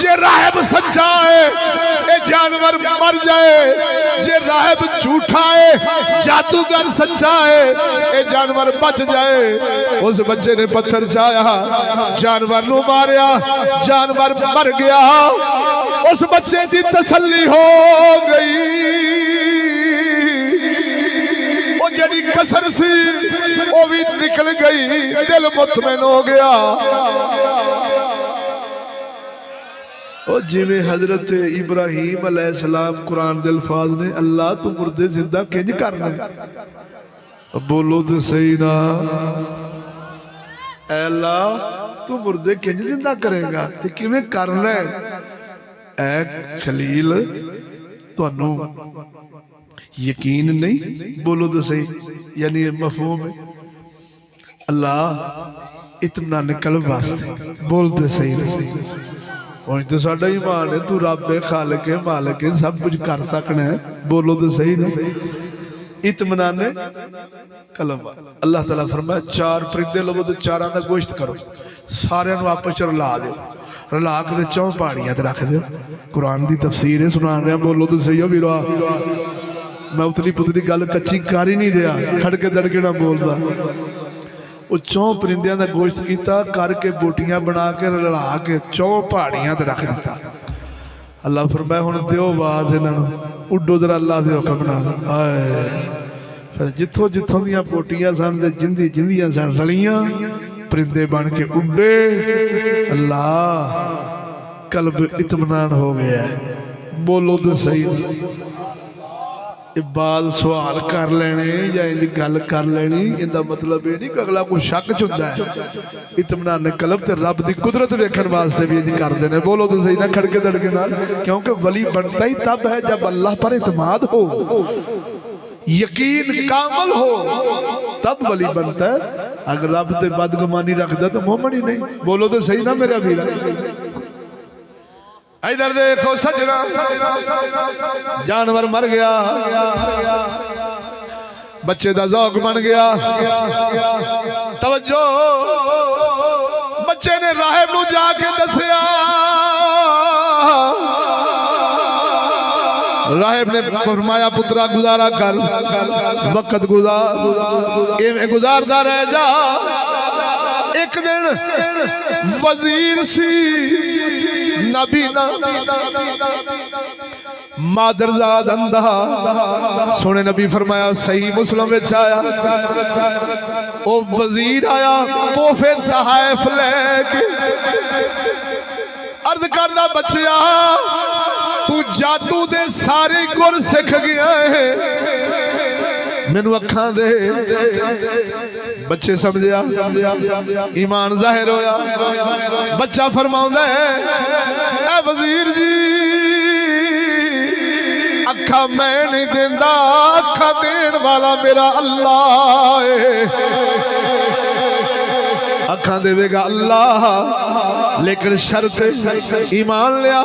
जे राहिब सच्चा है ये जानवर मर जाए, जे राहिब झूठा है जादूगर सच्चा है ये जानवर बच जाए। उस बच्चे ने पत्थर जाया, जानवर नू मारिया, जानवर मर गया। उस बच्चे की तसल्ली हो गई, जड़ी कसर सी वो भी निकल गई, दिल मुतमैन हो गया। और जिमें हजरत इब्राहीम अलैहिस्सलाम कुरान दे अल्फाज ने, अल्लाह तू मुर्दे जिंदा किंज करना। बोलो तो सही ना, अल्लाह तू मुर्दे किंज जिंदा करेगा ते किवें करना है। ऐ खलील तुहानू यकीन नहीं? बोलो तो सही, यानी मफहूम है अल्लाह इत्मीनान कल्ब वास्ते। बोलते सही नहीं। और तो साडा ईमान है तू रब है, खालिक है, मालिक है, सब कुछ कर सकना है। बोलो तो सही नहीं। इत्मीनान कल्ब। अल्लाह ताला फरमाया चार परिंदे लवो तो चारां दा गोश्त करो, सारियां नू आपस च रला दो, रला के 4 पहाड़ियां ते रख दो। कुरान दी तफसीर है सुना रहा। बोलो तो सही हो वीरा, मैं उतली पुतली गल कच्ची कर ही नहीं रहा, खड़के दड़के ना बोलता। वो 4 परिंदियां का गोश्त किया करके बोटियां बना के रला के 4 पहाड़ियां ते रख दिता। अल्लाह फरमाया हुण दिओ आवाज इन्हां उड्डो जरा अल्लाह दे हुक्म नाल। हाय फिर जिथों जिथों दियां बोटियां सन ते जिंदी जिंदियां सन रलियां परिंदे बन के उड्डे। अल्लाह कल्ब इत्मीनान हो गया। बोलो तो सही। बाद सवाल कर लेने या इंज गल कर लेनी, इहदा मतलब ये नहीं कि अगला कोई शक च हुंदा है। इत्मीनान कल्ब ते रब दी कुदरत वेखण वास्ते भी इंज करदे ने। बोलो तो सही ना, खड़के दड़के नाल। क्योंकि वली बनता ही तब है जब अल्लाह पर इत्मीनान हो, यकीन कामल हो, तब वली बनता है। अगर रब ते बदगुमानी रखदा तो मोमन ही नहीं। बोलो तो सही ना मेरा वीरा। इधर देखो सजना, जानवर मर गया, बच्चे दा ज़ौक बन गया। तवज्जो, बच्चे ने राहिब नू जाके दसिया। राहिब राहिब ने फरमाया पुत्रा गुजारा कर, वक्त गुजार, इवें गुजारदा रह जा। एक दिन वजीर सी नबी ना मादरजाद अंधा सोने नबी फरमाया सही मुस्लिम विच आया ओ वजीर आया तोहफे तहफ लेके अर्ज करदा बच्चिया तू जादू दे सारे गुर सिख गया है मैनू अखां दे। बच्चे समझिया ईमान जाहिर होया। बच्चा फरमाउंदा है ए वजीर जी अखा मैं नहीं देंदा, अखा देन वाला मेरा अल्लाह है। अखा देवेगा अल्लाह लेकिन शर्त ईमान लिया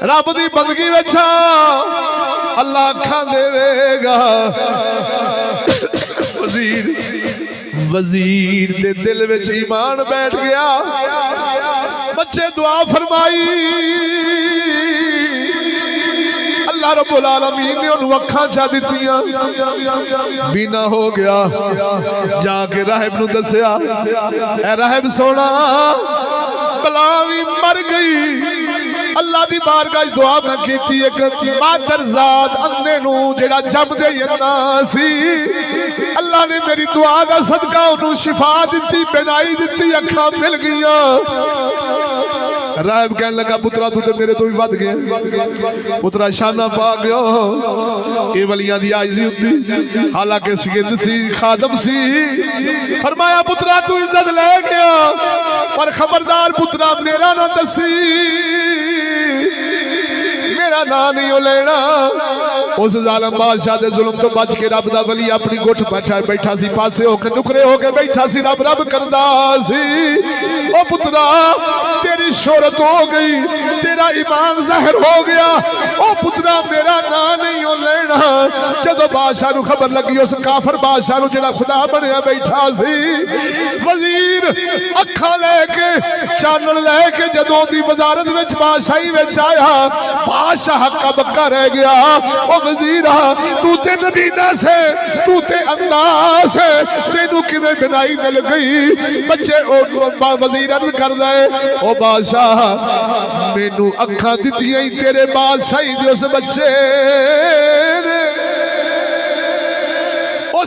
रब दी बंदगी विच अल्लाह अखा देवेगा। वजीर दे दिल विच ईमान बैठ गया। बच्चे दुआ फरमाई अल्लाह रब्बुल आलमीन ने उन्हें अखां चा दित्तियां बीना हो गया। जाके राहिब नूं दस्सिया ए राहिब सोना बलावी मर गई। अल्लाह दी बारगाह दुआ मैं कीती एक मादरजाद अंधे नूं जेड़ा जमदे ही अंधा सी अल्लाह ने मेरी दुआ दा सदका उन्हें शिफा दी बिनाई दी अखां मिल गईयां। राहिब कहने लगा पुत्रा तू तो मेरे तो भी वध गया पुत्रा शाना पा गयो। ये वलियां दी आइज़ी हुंदी हालांकि सिगिंद सी खादम सी। फरमाया पुत्रा तू इज्जत ले गया पर खबरदार पुत्रा मेरा ना दसी मेरा ना नहीं लेना। उस जालिम बादशाह दे जुल्म तो बच के रब दा वली अपनी गुठ बैठा सी पासे होके नुकरे होके बैठा सी रब रब करदा सी। ओ पुत्रा तेरी शोहरत हो गई तेरा ईमान जाहिर हो गया। ओ पुत्रा मेरा ना नहीं हो लेना। जदों बादशाह नूं खबर लगी उस काफर बादशाह नूं जेड़ा खुदा बनया बैठा सी वजीर अखां लेके चानन लेके जदों दी वजारत विच बादशाही विच आया बादशाह हक्का बक्का रह गया। ओ वजीरा तू ते नबीना से तू ते अंधा से तेनू किवें बिनाई मिल गई। बच्चे ओ वजीर अर्ज करदा है ओ बादशाह मैनू अखां दित्तियां ही तेरे बादशाही दे उस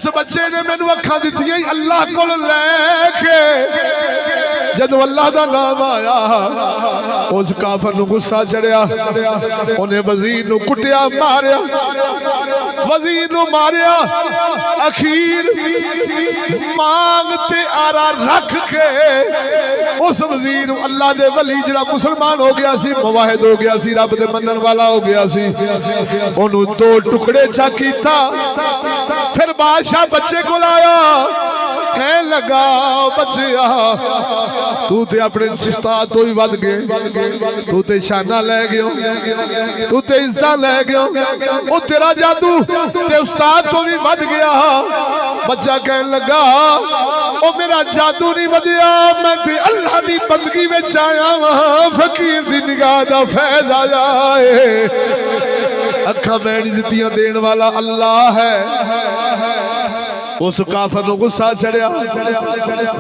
बच्चे ने मैनू अखां दित्तियां ही अल्लाह कोल लैके। जदों अल्लाह दा नाम आया उस काफर नूं गुस्सा चढ़िया उन्हें वजीर नूं कुटिया मारिया वजीर नूं मारिया। अखीर मांग ते आरा रख के उस वजीर अल्लाह दे वली जिहड़ा मुसलमान हो गया सी मुवाहिद हो गया सी रब दे मनन वाला हो गया सी ओनू दो टुकड़े चा कीता। फिर बादशाह बच्चे को आया कह लगा बच्चिया तू ते अपने उस्ताद तो ही वध गए तू ते शाना लै गयो तू ते इज्जत लै गयो ओ तेरा जादू ते उस्ताद तो भी वध गया। बच्चा कहने लगा ओ मेरा जादू नहीं वधिया मैं ते अल्लाह दी बंदगी विच आया वां फकीर दी निगाह दा फैज़ आया है। अखां मैनी दित्तियां देण वाला अल्लाह है। उस काफर नूं गुस्सा चढ़िया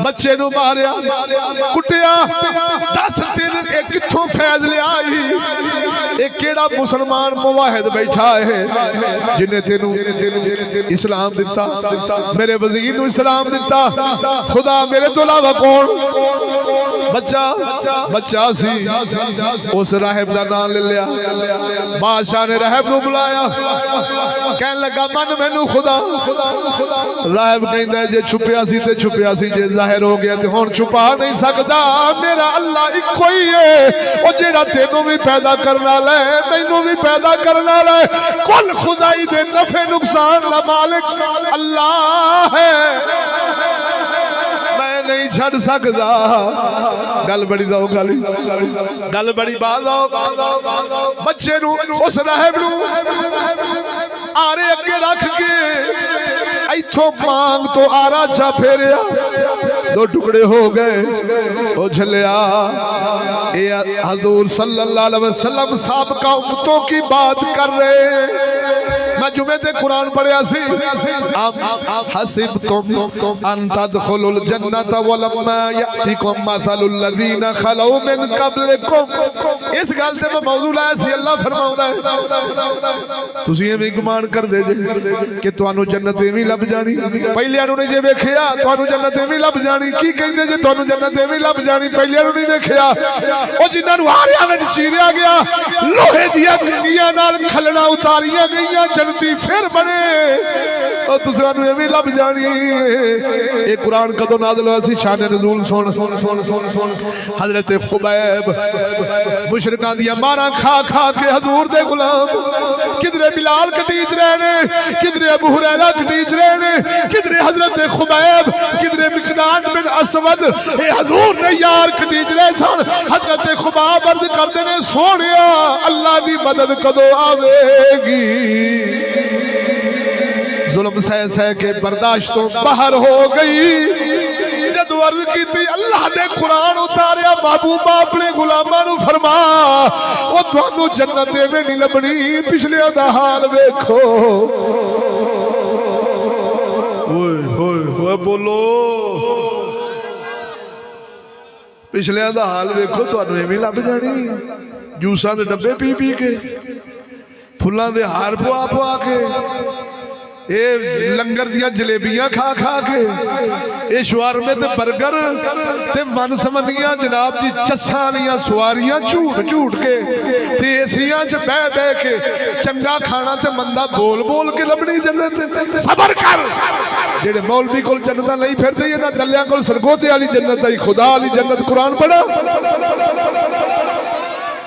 बच्चे नूं मारिया कुटिया। दस तेरे कित्थों फैज़ लिया ये केड़ा मुसलमान मुवाहिद बैठा है जिन्हें तेनू इस्लाम दिता मेरे वजीर नूं इस्लाम दिता खुदा मेरे तो इलावा कौन। बच्चा सी उस राहिब दा नाम ले लिया। बादशाह ने राहिब नूं बुलाया कहने लगा मन मैनू खुदा। राहिब कहंदा जे छुपिया सी ते छुपिया सी जे जाहिर हो गया ते हुण छुपा नहीं सकदा। मेरा अल्लाह इक्को ही है ओ जेड़ा तेनू भी पैदा करने वाला है मैनू भी पैदा करने वाला है। कुल खुदाई दे नफे नुकसान दा मालिक अल्लाह है मैं नहीं छड़ सकदा। गल बड़ी दो गल बड़ी बात आओ। बच्चे नूं उस राहिब नूं आरे अगे रख के इथों मांग तो आरा चा फेरिया, 2 टुकड़े हो गए। ओ झलिया ये हजूर सल्लल्लाहु अलैहि वसल्लम साबिका उम्मतों की बात कर रहे हैं। मैं जुमे ते कुरान पढ़िया सी, आप हसिबतुम अन तदखुलुल जन्नत वलम्मा यातिकुम मसलुल लज़ीना खलौ मिन क़ब्लिकुम। इस गल ते मैं मौजू लाया सी। अल्लाह फरमाउंदा है तुसीं एवें गुमान कर दे जे कि तुहानू जन्नत एवें लभ जानी, पहलियां नूं नहीं जे वेखिया तुहानू जन्नत एवें लभ जानी। की कहंदे जे तुहानू जन्नत एवें लभ जानी, पहलियां नूं नहीं वेखिया। ओ जिन्हां नूं आरियां विच चीरिया गया, लोहे दियां गिंगियां नाल खलना उतारियां गईयां, जन्नती फिर बने। और तुसानू एवें लभ जानी। ये कुरान कदों नाज़िल होया सी? शान नज़ूल सुन सुन सुन सुन सुन। हज़रत खुबैब मुशरिकां दियां मारां खा खा के हजूर दे गुलाम, किधरे बिलाल कटीच रहे ने, किधरे अबू हुरैरा कटीच रहे ने, किधरे हजरत खुबैब, किधरे मिक़दाद बिन असवद ये हजूर ने यार कटीच रहे सन। हजरत खुबैब अर्ज करते ने सोनिया अल्लाह दी मदद कदों आवेगी। जुल्म सह सह के बर्दाश्त तो बाहर हो गई। जब अर्ज की थी अल्लाह ने कुरान उतारिया, महबूबा अपने गुलामां नूं फरमा ओ तुहानू जन्नत एवें नहीं लभनी, पिछले दा हाल वेखो। ओए होए होए बोलो, पिछले दा हाल वेखो, तुहानू एवें लभ जानी। जूसां दे डब्बे पी पी के, फुल्लां दे हार पवा पवा के, ये लंगर दियां जलेबियां खा खा के, ये शवारमे ते बर्गर ते वन समनियां जनाब जी चस्सां वालियां सवारियां झूठ झूठ के ते एसियां च बह बह के, चंगा खाना ते मंदा बोल बोल के लभनी जन्नत। सबर कर, जेड़े मौलवी कोल जन्नत नहीं फिरदे, इन्हां दलियां कोल सरगोते वाली जन्नत आई, खुदा वाली जन्नत। कुरान पढ़ा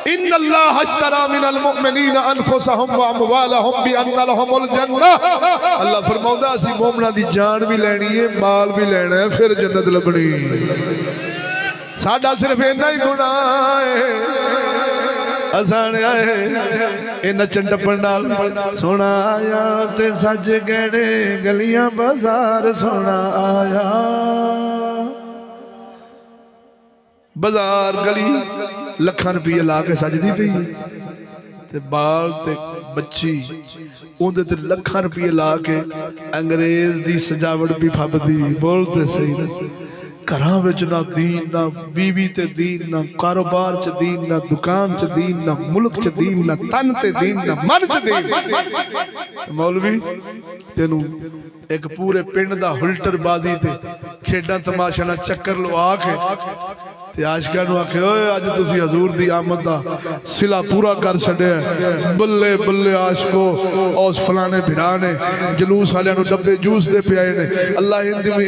इन्नल्लाह अश्तरा मिनल मुमिनीना अनफुसहुम व अमवालहुम बिअन्ना लहुमुल जन्नह। अल्लाह फरमाउंदा असी मोमिना दी जान भी लैनी है, माल भी लेना है, फिर जन्नत लभनी। साडा सिर्फ इन्ना ही गुनाह है, असाने आए ए नचन टप्पन नाल सोना आया ते सज गहने गलियां बाजार सोना आया। बाजार गली लखां रुपये ला के सजदी पई ते बाल ते बच्ची उहदे ते लखां रुपये ला के अंग्रेज दी सजावट भी फबदी। बोलते सही ना, घरां विच ना दीन, ना बीवी ते दीन, ना कारोबार च दीन, ना दुकान च दीन, ना मुल्क च दीन, ना तन ते दीन, ना मन च दीन। मौलवी तेनू एक पूरे पिंड दा हुल्टरबाजी ते खेडां तमाशा ना चक्कर लवा के ते आशिकां नूं आखे ओए अज तुसीं हजूर दी आमद दा सिला पूरा कर छड्या। बल्ले बल्ले आशिको, उस फलाने भिरा ने जलूस वालियां नूं डब्बे जूस दे पियाए ने, अल्लाह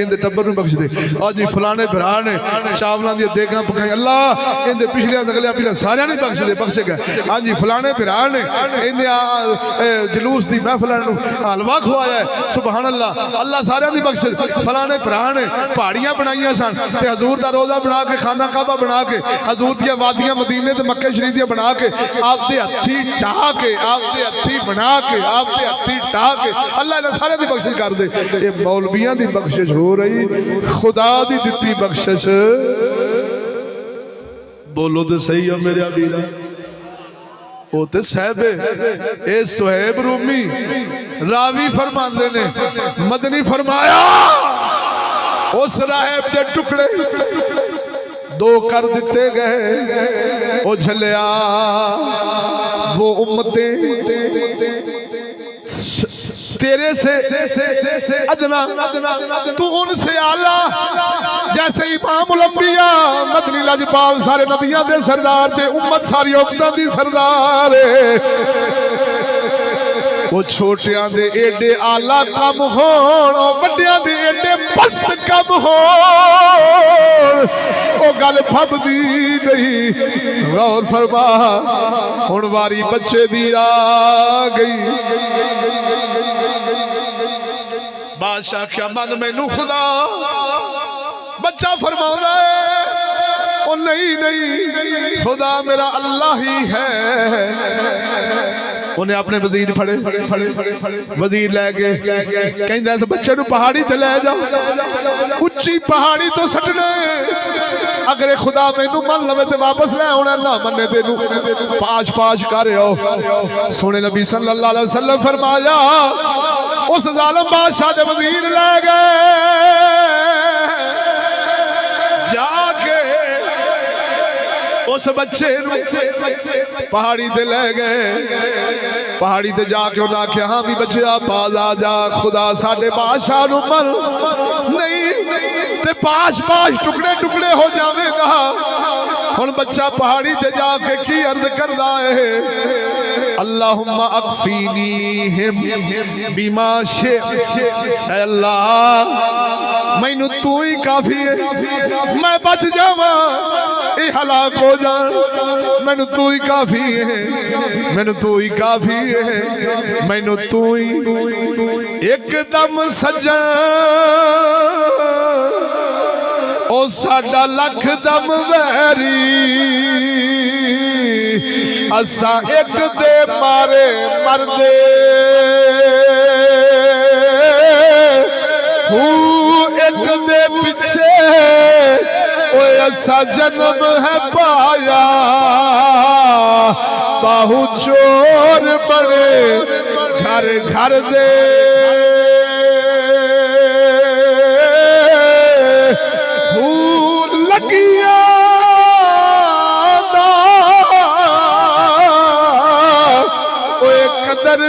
इंदे टब्बर नूं बख्श दे। अज फलाने भिरा ने चावलां दी देगां पकाई, अल्लाह इंदे पिछलियां अगलियां पिछलियां सारियां नहीं बख्श दे, बख्शे गए। हाँ जी फलाने भिरा ने इन्हें जलूस दी महफिलां नूं हलवा खवाया है, सुभान अल्लाह, अल्लाह सारियां दी बख्श। फलाने भिरा ने पहाड़ियां बनाईयां सन ते हजूर दा रोजा बना के, खाना काबा बना के, हजूर दियां वादियां मदीने ते मक्के शरीफ दियां बना के, आपदे हत्थी ढा के, आपदे हत्थी बना के, आपदे हत्थी ढा के अल्लाह ने सारे दी बख्शिश कर दे। ये मौलवियां दी बख्शिश हो रही, खुदा दी दित्ती बख्शिश। बोलो तो सही है मेरे वीरा। वो तो साहबे ए सुहैब रूमी रावी फरमाते ने, मदनी फरमाया उस राहिब के टुकड़े 2 कर दिते गए। ओ झलिया वो उम्मतें तेरे से अदना तू उनसे आला, जैसे इमामुल अंबिया मदनी लजपाल सारे नबियां दे सरदार ते उम्मत सारी उम्मतां दी सरदार। वो छोटियां दे एडे आला कम होण, वड्डियां दे एडे पस्त कम होण, ओ गल फबदी गई। गौर फरमा, हुण वारी बच्चे दी आ गई। बादशाह क्या मन मैनू खुदा, बच्चा फरमाउंदा है ओ नहीं नहीं खुदा मेरा अल्लाह ही है। उन्हें अपने वजीर फड़े वजीर लैके कहंदा इस बच्चे नूं पहाड़ी ते लै जाओ उच्ची पहाड़ी तो सटने अगर खुदा मैनू मन लवे तो वापस ले आना ना मन्ने तेनू पाश पाश कर सोने नबी सल्लल्लाहु अलैहि वसल्लम फरमाया उस जालिम बादशाह दे वजीर ले गए जाके उस बच्चे पहाड़ी ते ले गए पहाड़ी ते जाके उन्हें आख्या हाँ भी बच्चा बाज आ जा खुदा साडे बादशाह नूं मन नहीं ते पाश पाश टुकड़े टुकड़े हो जाएगा हुण बच्चा पहाड़ी ते जाके की अर्ज करदा है अल्लाहुम्मा अक्फीनीहिम बिमा शे अल्लाह मैनू तू ही काफी है मैं बच जावा ये हलाक हो जान मैनू तू ही काफी है मैनू तू ही काफी है मैनू तू ही एकदम सजन ओ साडा लख दम वैरी असा एक दे मारे मरदे एक दे पिछे ओए असा जन्म है पाया बाहु चोर बने घर घर दे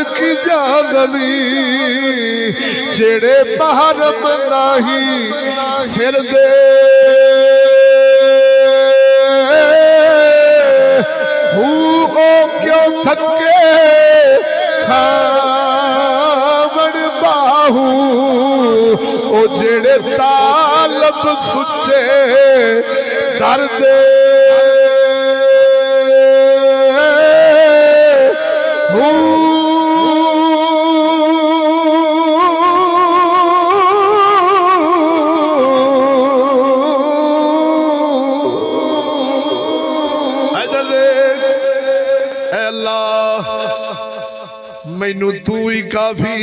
की जाननी जेड़े महरम नहीं सिर दे क्यों थके खावण बाहू ओ जेड़े तालब सुचे दर्द मैनू तू ही काफी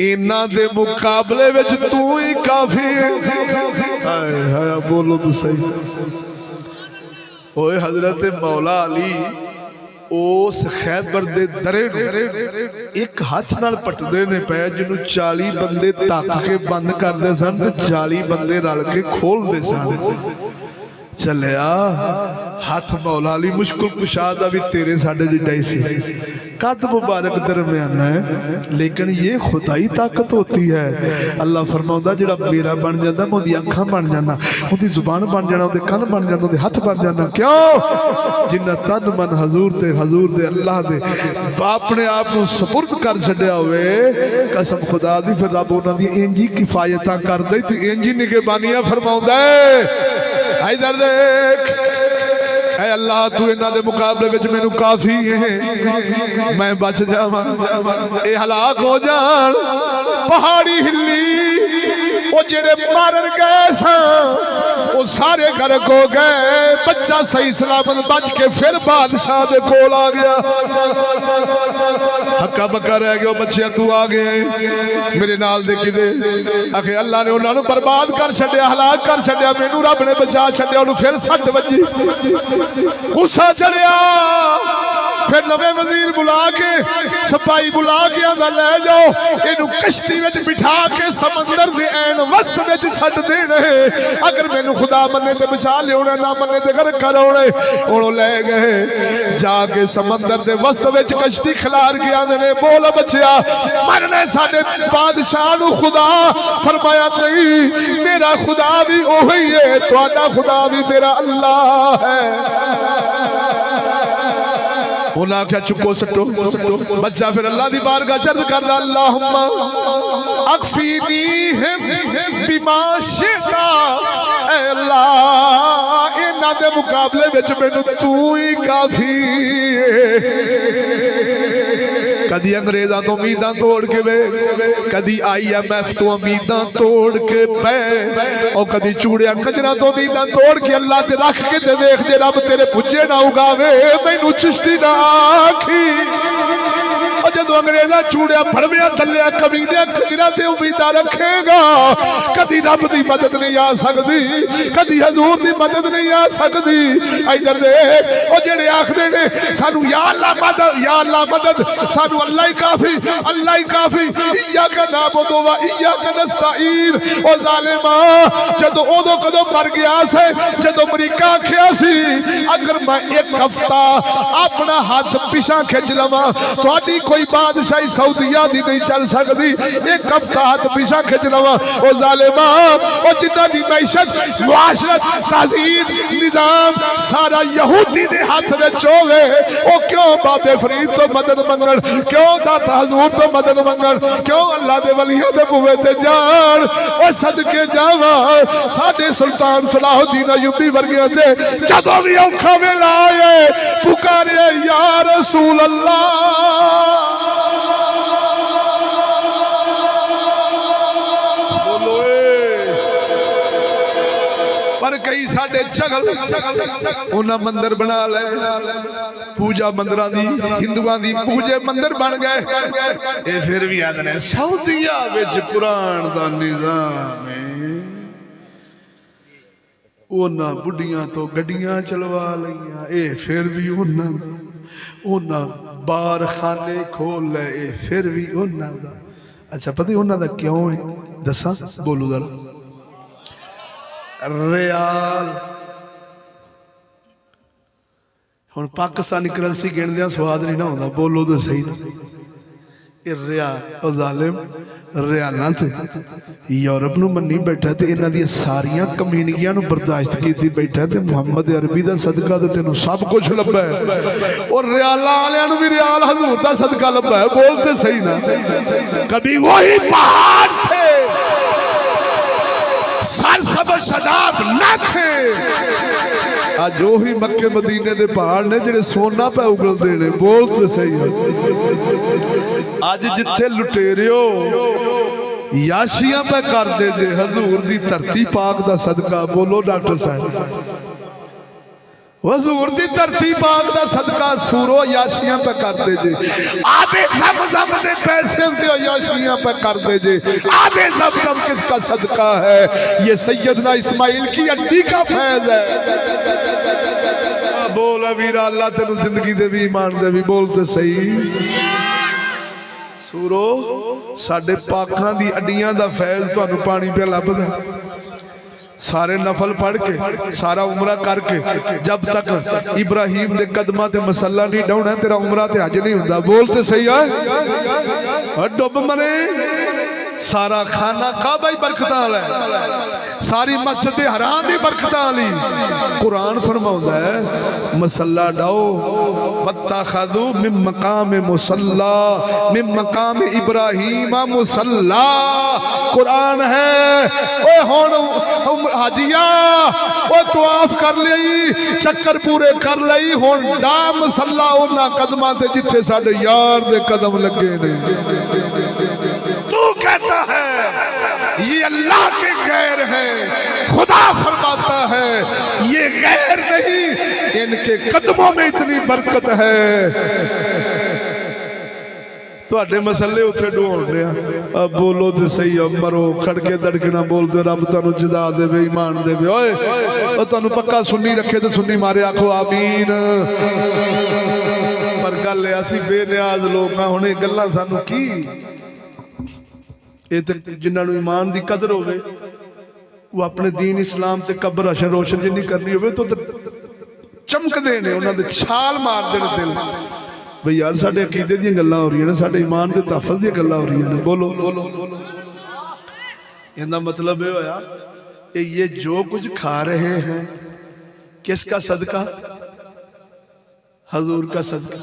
इन्हां दे मुकाबले विच तू ही काफी हाय हाय बोलो तो सही ओए हजरत मौला अली उस खैबर दे दरे एक हाथ नाल पटदे ने पै जिन्हों 40 बंदे तक के बंद करते सन 40 बंदे रल के खोलते सन चलिया हाथ मौला अली मुश्किल कुशा दा भी तेरे साडे जिड्डा ही सी कद मुबारक दरमियाना है लेकिन ये खुदाई ताकत होती है अल्लाह फरमाउंदा जिहड़ा मेरा बन जाता मैं उहदी अखां बन जाना उहदी जुबान बन जाना उहदे कन बन जाना उहदे हथ बन जाना क्यों जिन्ना तन मन हजूर दे अल्लाह दे अपने आप नूं सपुर्द कर छड्डिया होवे कसम खुदा दी फिर रब उहनां दी इंज ही किफायतां करदा ते इंज ही निगहबानियां फरमाउंदा है इधर देख ऐ अल्लाह तू इन्हां दे मुकाबले विच मैनू काफी है मैं बच जावां ए हलाक हो जान पहाड़ी हिली वो जेड़े मारन गए वो सारे गर्क हो गए बच्चा सही सलामत बच के फिर बादशाह दे कोल आ गया हक्का बक्का रह गया बच्चे तू आ गए मेरे नाल दे किदे आखे अल्लाह ने उन्होंने बर्बाद कर छड्या हलाक कर छड्या मैनू रब ने बचा छड्या उन्होंने फिर सट वजी गुस्सा चढ़िया फिर नवे वजीर बुला के सिपाही बुला के आंदा ले जाओ इनू कश्ती विच बिठा के समंदर दे ऐन वस्त विच सट देना है अगर मैनू खुदा मन्ने ते बचा लिया ना मन्ने ते घर करौणे हुण ले गए जाके समंदर दे वस्त विच कश्ती खिलार के आंदे ने बोल बच्चिया मरने साडे बादशाह नू खुदा फरमाया नहीं मेरा खुदा भी ओही है तुहाडा खुदा भी मेरा अल्लाह है उन्हें आख्या चुको सटो बच्चा फिर अल्लाह की बारगाह चर्द करदा अल्लाहुम्मा अक्फीनीहिम बिमा शिता ऐ अल्लाह इन्हां दे मुकाबले विच मैनू तू ही काफी कदी अंग्रेज़ां तो उम्मीदां तोड़ के वे, कदी IMF तो उम्मीदां तोड़ के पै, और कदी चूड़िया कजरा तो उम्मीदां तोड़ के अल्लाह ते रख के ते वेख जे रब तेरे पुजे ना उगावे मैनू चिश्ती ना आखी। जो अंग्रेजा चूड़िया फड़विया थलिया कमीनिया खजरा ते उम्मीदा रखेगा कदी रब की मदद नहीं आ सकती, कदी हजूर की मदद नहीं आ सकती। इधर देख ओ जेड़े आखदे ने सानू या अल्लाह मदद सानू अल्लाह ही काफी, अल्लाह ही काफी, इय्याका नअबुदु व इय्याका नस्तईन। ओ जालिमा जदों ओदों कदों मर गया से जदों अमरीका आखिया सी अगर मैं एक हफ्ता अपना हाथ पिछा खिंच लवां तुहाडी कोई बादशाही सऊदिया दी नहीं चल सकती, एक हफ्ता हाथ पिछा खिंच लवा। ओ जालिमा ओ जिन्ना दी मैशत मुआशरत तहजीब निजाम सारा यहूदी दे हाथ विच होवे ओ क्यों बाबे फरीद तो मदद मंगण, क्यों दाता हजूर तो मदद मंगण, क्यों अल्लाह दे वलियां दे बूहे ते जाण। ओ सदके जावा साडे सुल्तान सलाहुद्दीन अय्यूबी वर्गियां ते जदों भी औखा वेला आए पुकारे या रसूल अल्लाह। पर कई साडे चगल उन्हें मंदिर बना ले, पूजा मंदिर दी हिंदुआं दी पूजे मंदिर बन गए। ये फिर भी आदे ने सऊदिया विच कुरान दा निजाम है, उन्हां बुढ़ियां तो गड्डियां चलवा लईयां, ये फिर भी उन्हां बार खाने खोल ले, ये फिर भी उन्हां दा। अच्छा पता उन्हां दा क्यों है दसा बोलो जरा। रियाल हुण पाकिस्तानी करंसी गिणदियां स्वाद नहीं ना होंदा, बोलो तो सही ना। ये रियाल जालिम रियालां ते यूरोप नूं मन्नी बैठा ते इन्हां दी सारियां कमीनियां नूं बर्दाश्त कीती बैठा ते मुहम्मद अरबी दा सदका ते तैनूं सब कुछ लब्भा है, और रियालां वालियां नूं भी रियाल हजूर दा सदका लब्भा है। बोलते सही ना। कभी वही पहाड़ थे सरसब्ज़ शदाब न थे, आज जो ही मक्के मदीने दे पहाड़ ने जिहड़े सोना पे उगलदे ने। बोलते सही। आज जिथे लुटेरियो याशियां पे करदे जे हजूर दी धरती पाक दा सदका। बोलो डॉक्टर साहब हजूर दी धरती पाक दा सदका सूरो याशियां पे करदे जे, आबे ज़मज़म दे पैसे से याशियां पे करदे जे। आबे ज़मज़म किसका सदका है? ये सैयदना इस्माइल की हड्डी का फैज़ है। बोल वीरा अल्लाह तेनू जिंदगी दे भी ईमान दे भी। बोलते सही। सूरो साडे पाखां दी हड्डियां दा फैज़ तुहानू पानी पे लभदा। सारे नफल पढ़ के सारा उमरा करके जब तक इब्राहिम दे कदमां ते मसला नहीं डाउना तेरा उमरा ते हज नहीं हुंदा। बोलते सही है। डुब मरे सारा खाना काबा ही बरकतां वाला है, सारी मस्जिद हराम ही बरकतां वाली। कुरान फरमाउंदा है मसला डाओ वत्तखज़ू मिन मकाम मुसल्ला मिन मकाम इब्राहीम मुसल्ला। कुरान है। ओए हुण हाजिया ओ तवाफ कर लई, चक्कर पूरे कर लई, हुण डा मसल्ला उन्हां कदमां ते जिथे साडे यार दे कदम लगे ने। तू कहता है ये अल्लाह के गैर है, खुदा फरमाता है ये गैर नहीं, इनके कदमों में इतनी बरकत है। तुहाडे मसले उत्थे ढोल रहे हैं। अब बोलो तो सही। अब मरो खड़के दड़के ना बोलते रब तुहानू जज़ा देवे ईमान देवे। ओए तुहानू पक्का सुन्नी रखे तो सुन्नी मारे आखो आमीन। पर गल असी बेनियाज लोग हाँ। हुण गल्लां सानू की जिन्होंने ईमान की कदर होवे वो अपने दीन इस्लाम से कब्र हशन रोशन जिन्नी करनी हो तो चमकते हैं, उन्होंने छाल मारते हैं दिल भाई यार साढ़े अकीदे दी गल्लां हो रही ने, साढ़े ईमान के तहफ़्फ़ुज़ दी गल्लां हो रही ने। बोलो इनका मतलब ये होया ये जो कुछ खा रहे हैं किसका सदका? हजूर का सदका।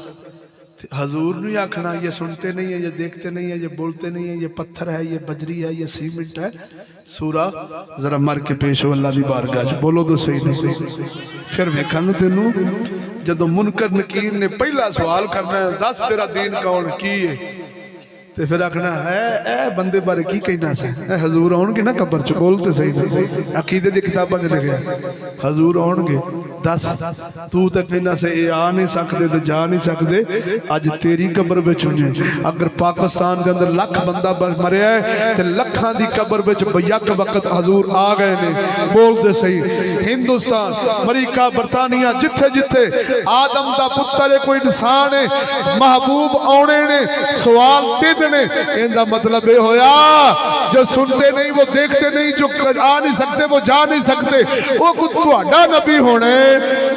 हजूर नहीं आखना ये सुनते नहीं है, ये देखते नहीं है, ये बोलते नहीं है, ये पत्थर है, ये बजरी है, ये सीमेंट है। सूरा जरा मर के पेश हो अल्लाह दी बारगाह। बोलो तो सही नहीं। फिर वेखांगे तेनू जदों मुनकर नकीर ने पहला सवाल करना है, दस तेरा दीन कौन की है, ते फिर आखना है ए बंदे बारे की कहना सी, हजूर आउणगे ना कबर च, बोल ते सही नहीं, अकीदे दी किताबां च लिखिआ हजूर आउणगे, दस तू तो कहना से ये आ नहीं सकते ते जा नहीं सकते, अज तेरी कबर विच हुणे। अगर पाकिस्तान के अंदर लख बंदा मरिया है ते लखां दी कबर विच बयक वक्त हजूर आ गए ने, बोलते सही। हिंदुस्तान, अमरीका, बरतानिया, जिथे जिथे आदम दा पुत्र कोई इंसान है, महबूब आने ने, सवाल तीन ने, इनका मतलब ये होया जो सुनते नहीं वो देखते नहीं, जो आ नहीं सकते वो जा नहीं सकते, वो कुछ तुहाडा नबी होने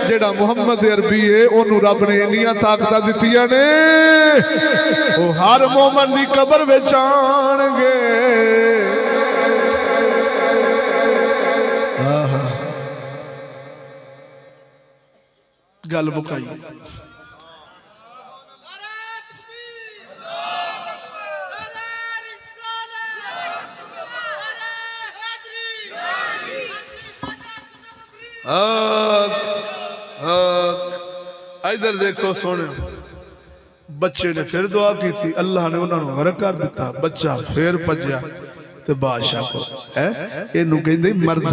जेड़ा मुहम्मद अरबी है, ओनू रब ने इन्नियां ताकतां दित्तियां ने, वो हर मोमन दी कबर विच आणगे। गल मुकाई। इधर देखो सोने, बच्चे ने फिर दुआ की थी, अल्लाह ने उन्होंने गरक कर दिता, बच्चा फिर भजया ते बादशाह को है इनू कहंदे मर्द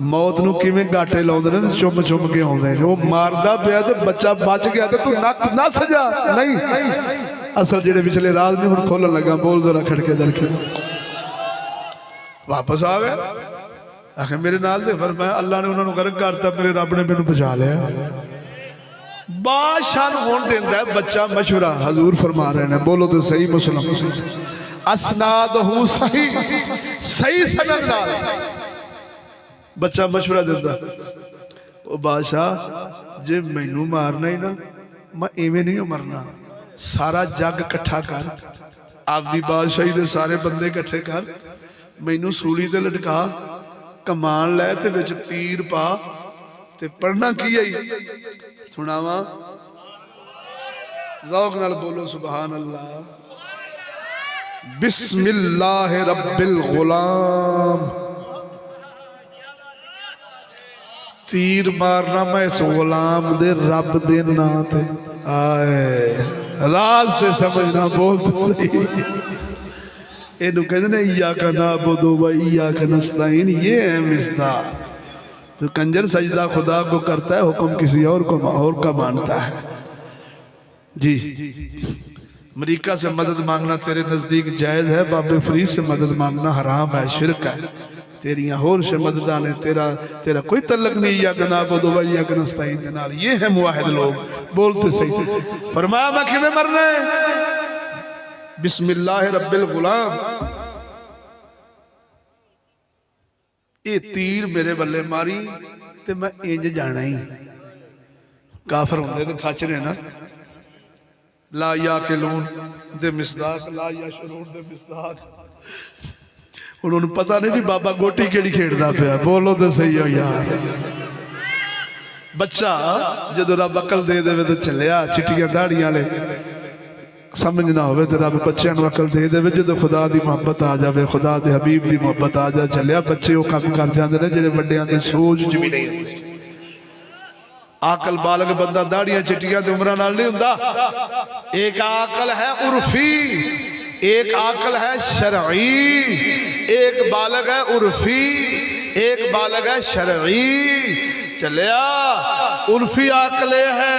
मौत नू किवें गाटे लाउंदे ने, चुम चुम के आउंदे ने, वो मारदा पिया ते बच्चा बच गया ते तू नस जा नहीं। असल जेडे पिछले राज ने हुण खोलन लगा, बोल जरा खड़के दरके वापस आ गए, आखे मेरे नाल दे, फरमाया अल्लाह ने उन्होंने गरक करता, मेरे रब ने मैनू बचा लिया। बादशाह होने देंदा है बच्चा मशवरा, हजूर फरमा रहे हैं, बोलो तो सही मुसलमान, असनादहू सही, सही सनद नाल बच्चा मशवरा देंदा, ओ बादशाह जे मैनू मारना ही ना, मैं इवें नहीं मरना, सारा जग इकट्ठा कर, आपदी बादशाही दे सारे बंदे इकट्ठे कर, मैनू सूली ते लटका, कमान लै ते विच तीर पा, ते पढ़ना की है सुनावा, ज़ौक़ नाल बोलो सुभान अल्लाह। बिस्मिल्लाह रब्बिल गुलाम, तीर मारना मैं इस गुलाम दे रब दे नां ते, आए राज ते समझना, बोल तो सही। इनू कहते ने इय्याका नअबुदु व इय्याका नस्तईन, ये है मिसदा। तो कंजर सजदा खुदा को करता है, हुक्म किसी और का मानता है। जी अमरीका से मदद मांगना तेरे नजदीक जायज है, बाबे फरीद से मदद मांगना हराम है, शिरक है। तेरियां होर से मददा ने, तेरा कोई तल्लक नहीं, या नअबुदु व इय्याका नस्तईन के नाल। ये है मुवाहिद लोग, बोलते सही। फरमाया मैं किवें मरना है, बिस्मिल्लाह रब्बिल गुलाम, ये तीर मेरे बल्ले मारी ते मैं इंज जाना ही। काफर होंदे ते खच ने ना, ला याकिलून दे मिसदाक, ला यशरून दे मिसदाक, उन्होंने पता नहीं भी बाबा गोटी केड़ी खेड़दा पिया, बोलो तो सही हो यार। बच्चा जदों रब अकल दे देवे ते चलिया, चिट्टियां दाड़ियां ले समझना हो तो रब बच्चों को अकल दे दे, जो खुदा की मुहब्बत आ जाए, खुदा के हबीब की मुहब्बत आ जाए, चलिया बच्चे वो काम कर जाते हैं जो बड़िया की सोच च भी नहीं। आकल बालग बंदा दाड़ियां चिट्टियां ते उमरां नाल नहीं हुंदा। एक आकल है उर्फी, एक आकल है शरई, एक बालग है उर्फी, एक बालग है शरई। चलिया उर्फी आकल है,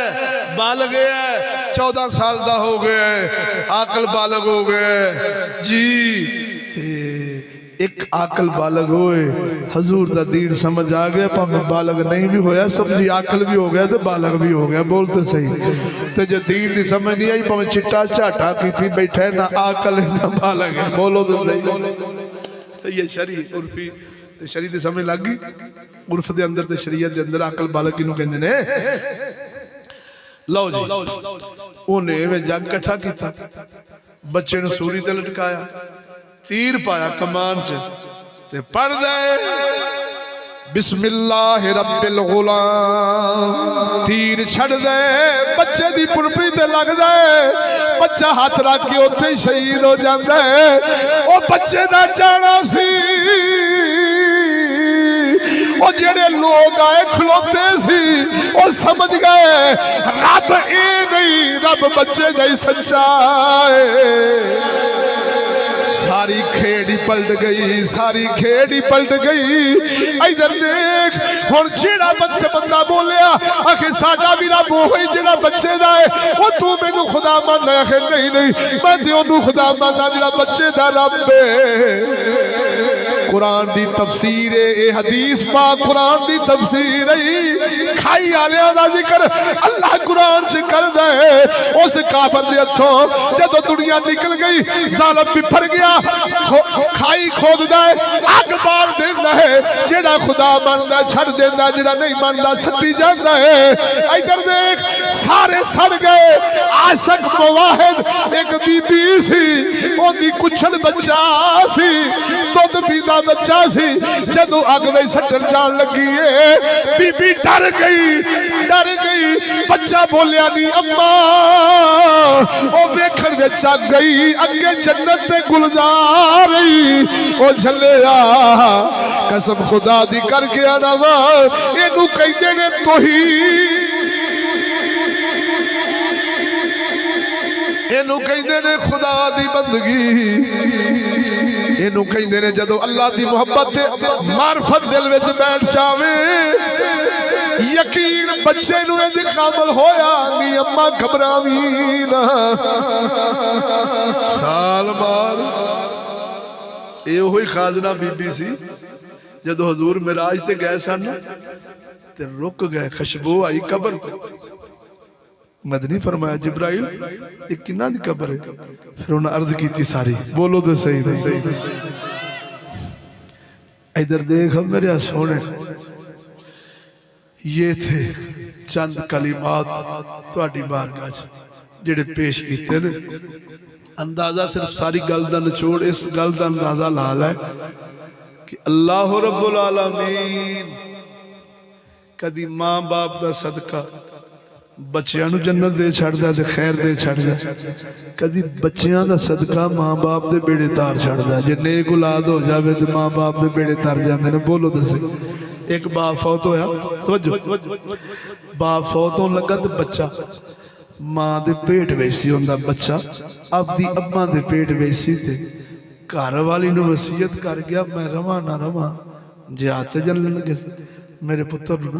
बालग है 14 साल का हो गए, आकल बालग हो गए जी। एक आकल बालग होए, हजूर दा दीन समझ आ गया, भावे बालग नहीं भी होया, समझी आकल भी हो गया तो बालग भी हो गया, बोलते सही। तो जो दीन की समझ नहीं आई, भावे चिट्टा झाटा की बैठा है, ना आकल है ना बालग है, बोलो तो सही। तो ये शरी उर्फी ते शरी की समझ लग गई। उर्फ के अंदर ते शरीयत के अंदर आकल बालग किनू कहंदे ने। लो जी उन्हें इवें जग इकट्ठा किया, बच्चे ने सूली ते लटकाया, तीर पाया कमान च ते पढ़ दे बिस्मिल्लाह रब्बिल गुलाम, तीर छड़ दे बच्चे दी पुरपी ते लग दे, बच्चा हाथ रख के उत्थे ही शहीद हो जाता है। ओ बच्चे दा जाना सी, ओ जेड़े लोग आए खलोते सी वो समझ गए रब ये नहीं, रब बच्चे दा ही सच्चा है। सारी खेड़ ही पलट गई, सारी खेड़ ही पलट गई। इधर देख हुण जेड़ा बच्चा बंदा बोलिया आखिर साडा भी रब ओही जेड़ा बच्चे दा है, वो तू मैनू खुदा मान, आखिर नहीं नहीं मैं ते ओनू खुदा माना जेड़ा बच्चे दा रब है। कुरान दी तफसीर है, ये हदीस पाक कुरान दी तफसीर है। खाई आलियां दा जिक्र अल्लाह कुरान च करदा है। उस काफर दे हथों जदों दुनिया निकल गई, जालिम बिफर गया, खाई खोददा है, अग बाल देंदा है। जेड़ा खुदा मनदा छड़ देंदा, जेड़ा नहीं मनदा सट्टी जांदा है। इधर देख सारे सड़ गए। आशिक मुवाहिद एक बीबी सी, ओदी कुछड़ बच्चा सी, दुध पींदा बच्चा सी। जदों अग में सटन जान लगी है, बीबी डर गई। बच्चा बोलिया नहीं अम्मा, ओ वेखण विच आ गई अगे जन्नत ते गुलजार ओ झलिया। कसम खुदा दी करके आना वा, इनू कहंदे ने तौहीद, इनू कहंदे ने खुदा दी बंदगी। इनू कहंदे ने जदों अल्लाह दी मोहब्बत ते मार्फत दिल विच बैठ जावे, यकीन बच्चे नू इंज कामल होया नी अम्मा घबरावी ना। खाल मार ये ओही खाजना बीबी सी। जदों हजूर मिराज ते गए सन ते रुक गए, खुशबू आई कबर तो। मदनी फरमाया जिब्राइल ये किन्ना दी कबर है? फिर उन्हें अर्ज की सारी, बोलो तो सही सही। इधर देख मेरे सोने, ये थे चंद कलिमात तुहाडी बारगाह च जेड़े पेश किए ने। अंदाजा सिर्फ सारी गल दा निचोड़ इस गल दा अंदाजा ला लै कि अल्लाह रब्बुल आलमीन कदी मां बाप दा सदका बच्चियां नू जन्नत दे छड़दा ते खैर दे छड़दा, कदी बच्चियां दा सदका मां बाप दे बेड़े तार छड़दा। जे नेक औलाद हो जावे ते मां बाप दे बेड़े तर जांदे ने। बोलो तो सही। एक बाप फौत होया, तवज्जो, बाप फौत होन लगा ते बच्चा मां दे पेट वैसी होंदा, बच्चा अपनी अम्मा दे पेट वैसी ते घर वाली नू वसीयत कर गया मैं रवां ना रवां, जे आते जलन लगे मेरे पुत्र नू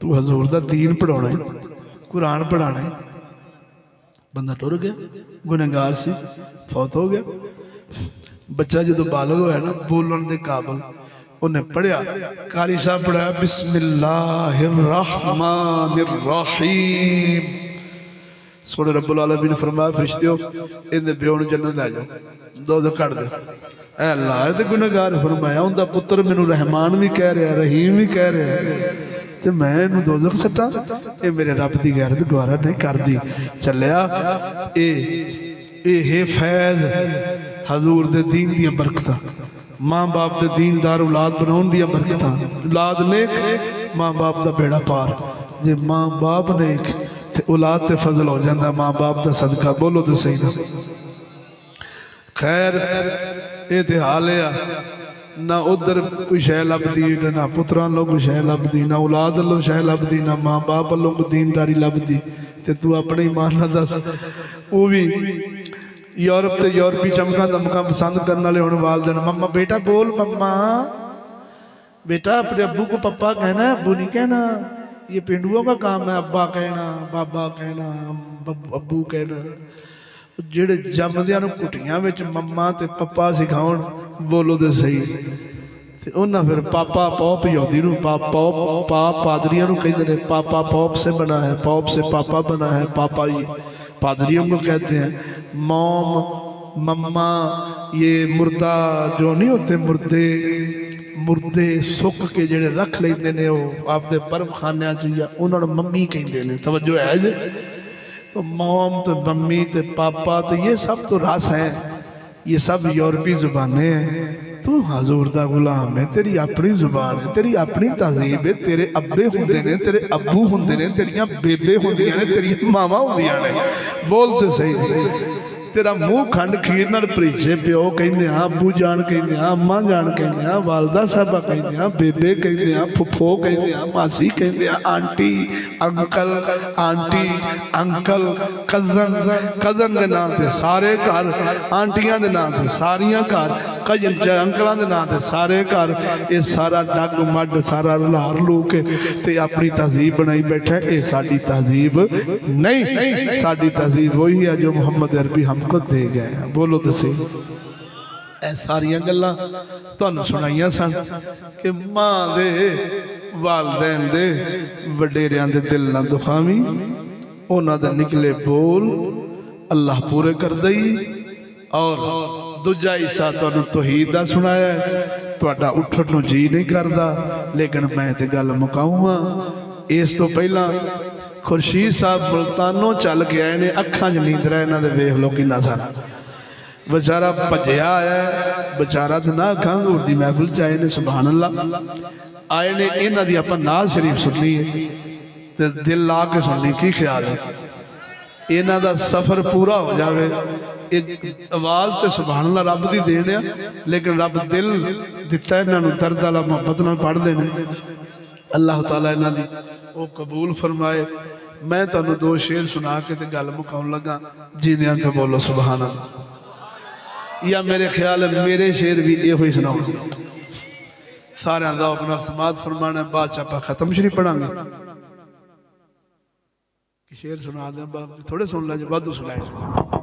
तू हजूर दा दीन पढ़ाउणा है, कुरान पढ़ाना है। बंदा टुर गया, गुनहगार सी, फौत हो गया। बच्चा जो बालग होया ना बोलन दे काबिल, उन्हें पढ़िया, कारी साहब पढ़ाया बिस्मिल्लाहिर्रहमानिर्रहीम। सोने रब्बुल आलमीन ने फरमाया फरिश्तियों इहदे प्यो नूं जन्नत लै जाओ, दो कट दे। ऐ अल्लाह ते गुनहगार फरमाया उनका पुत्र मैनू रहमान भी कह रहा, रहीम भी कह रहा, तो मैं इनू दोज़ख सट्टा? ये मेरे रब की गैरत गवारा नहीं करती। चलिया ये फैज़ हजूर दे दीन दी बरकत, माँ बाप दे दीनदार औलाद बनाउण दी बरकत। औलाद नेक माँ बाप दा बेड़ा पार, जे माँ बाप नेक ते औलाद ते फजल हो जाता माँ बाप दा सदका। बोलो तो सही ना। खैर ये तो हाल है ना, उधर कोई शह लभदी ना पुत्रां लो कोई शह लभदी, ना औलाद लो शह लभदी, ना माँ बाप लो कोई दीनदारी लभदी। ते तू अपने ईमान नाल दस, वो भी यूरोप ते यूरोपी चमकां दमकां पसंद करने वाले होने वाले दिन मम्मा बेटा बोल मम्मा बेटा, अपने अब्बू को पप्पा कहना है, अब्बू नहीं कहना। ये पेंडुओं का काम है, अब्बा कहना, बाबा कहना, अब्बू कहना। जेड़े जमदियां नूं कुटियां विच मम्मा ते पप्पा सिखाउण, बोलो तो सही, ते उन्हां फिर पापा पॉप यहूदी नूं पाप पादरियां नूं कहंदे ने पापा पॉप से बना है, पॉप से पापा बना है, पापा ये पादरियों को कहते हैं। मॉम मम्मा ये मुर्दा जो नहीं होते, मुर्दे सुक के जेड़े रख लेंदे ने वो आपदे परम खानियां च, या उन्हां नूं मम्मी कहंदे ने। तवज्जो है जे? तो मॉम तो मम्मी तो पापा तो ये सब तो रस है, ये सब यूरोपी जुबानें हैं। तू हजूर दा गुलाम है, तेरी अपनी जुबान है, तेरी अपनी तहजीब है। तेरे अब्बे होंदे ने, तेरे अब्बू होंदे ने, तेरियां बेबे होंदियां ने, तेरियां मावां होंदियां ने। बोल तो सही। तेरा मूँह खंड खीर नाल भरीचे प्यो कहंदे आ, अबू जान कहंदे आ, अम्मा जान कहंदे आ, वालदा साहबा कहंदे आ, बेबे कहंदे आ, फुफो कहंदे आ, मासी कहंदे आ, aunty uncle aunty uncle cousin cousin के नाम से सारे घर, आंटियां के नाम से सारियां घर, कजन अंकलों के नाम से सारे घर, ये सारा डग मड सारा रलार लू के ते अपनी तहजीब बनाई बैठा। ये साडी तहजीब नहीं, साडी तहजीब वही है जो मुहम्मद अरबी हमको दे गए हैं। बोलो तो सही। ए सारियां गल्लां तुहानू सुनाइयां सन कि मां दे वालदैन दे वडेरियां दे दिल ना दुखावी, उन्हां दे निकले बोल अल्लाह पूरे कर दई। और दूजा हिस्सा तुहानू तौहीद दा सुनाया, तुहाडा उठण नू जी नहीं करदा, लेकिन मैं ते गल मुकाऊंगा। इस तो पहला खुर्शीद साहब मुल्तानों चल के आए ने, अखां च नींदरा इन्हां दे वेख लो किन्ना सारा, बेचारा भजया आया, बेचारा तो ना अखां हजूर दी महफिल च आए ने, सुभान अल्लाह आए ने। इन्हां दी आपां नाज़ शरीफ सुननी है ते दिल ला के सुननी। की ख्याल है इन्हां दा सफर पूरा हो जावे। एक आवाज़ तो सुभान अल्लाह रब दी देन आ, लेकिन रब दिल दिता इन्हां नूं, दर्द वाला मुहब्बत नाल पढ़दे ने। अल्लाह ताला इन्हां दी वो कबूल फरमाए। मैं तुहानू दो शेर सुना के ते गल मुकाउण लगा, जींदियां के बोलो सुभान अल्लाह। या मेरे ख्याल है मेरे शेर भी इहो ही सुनाओ। सारे दा अपना समात फरमाना, बाद च आपां खत्म शरीफ पढ़ांगे। शेर सुना दें, थोड़े सुन लै, वाधू सुनाए।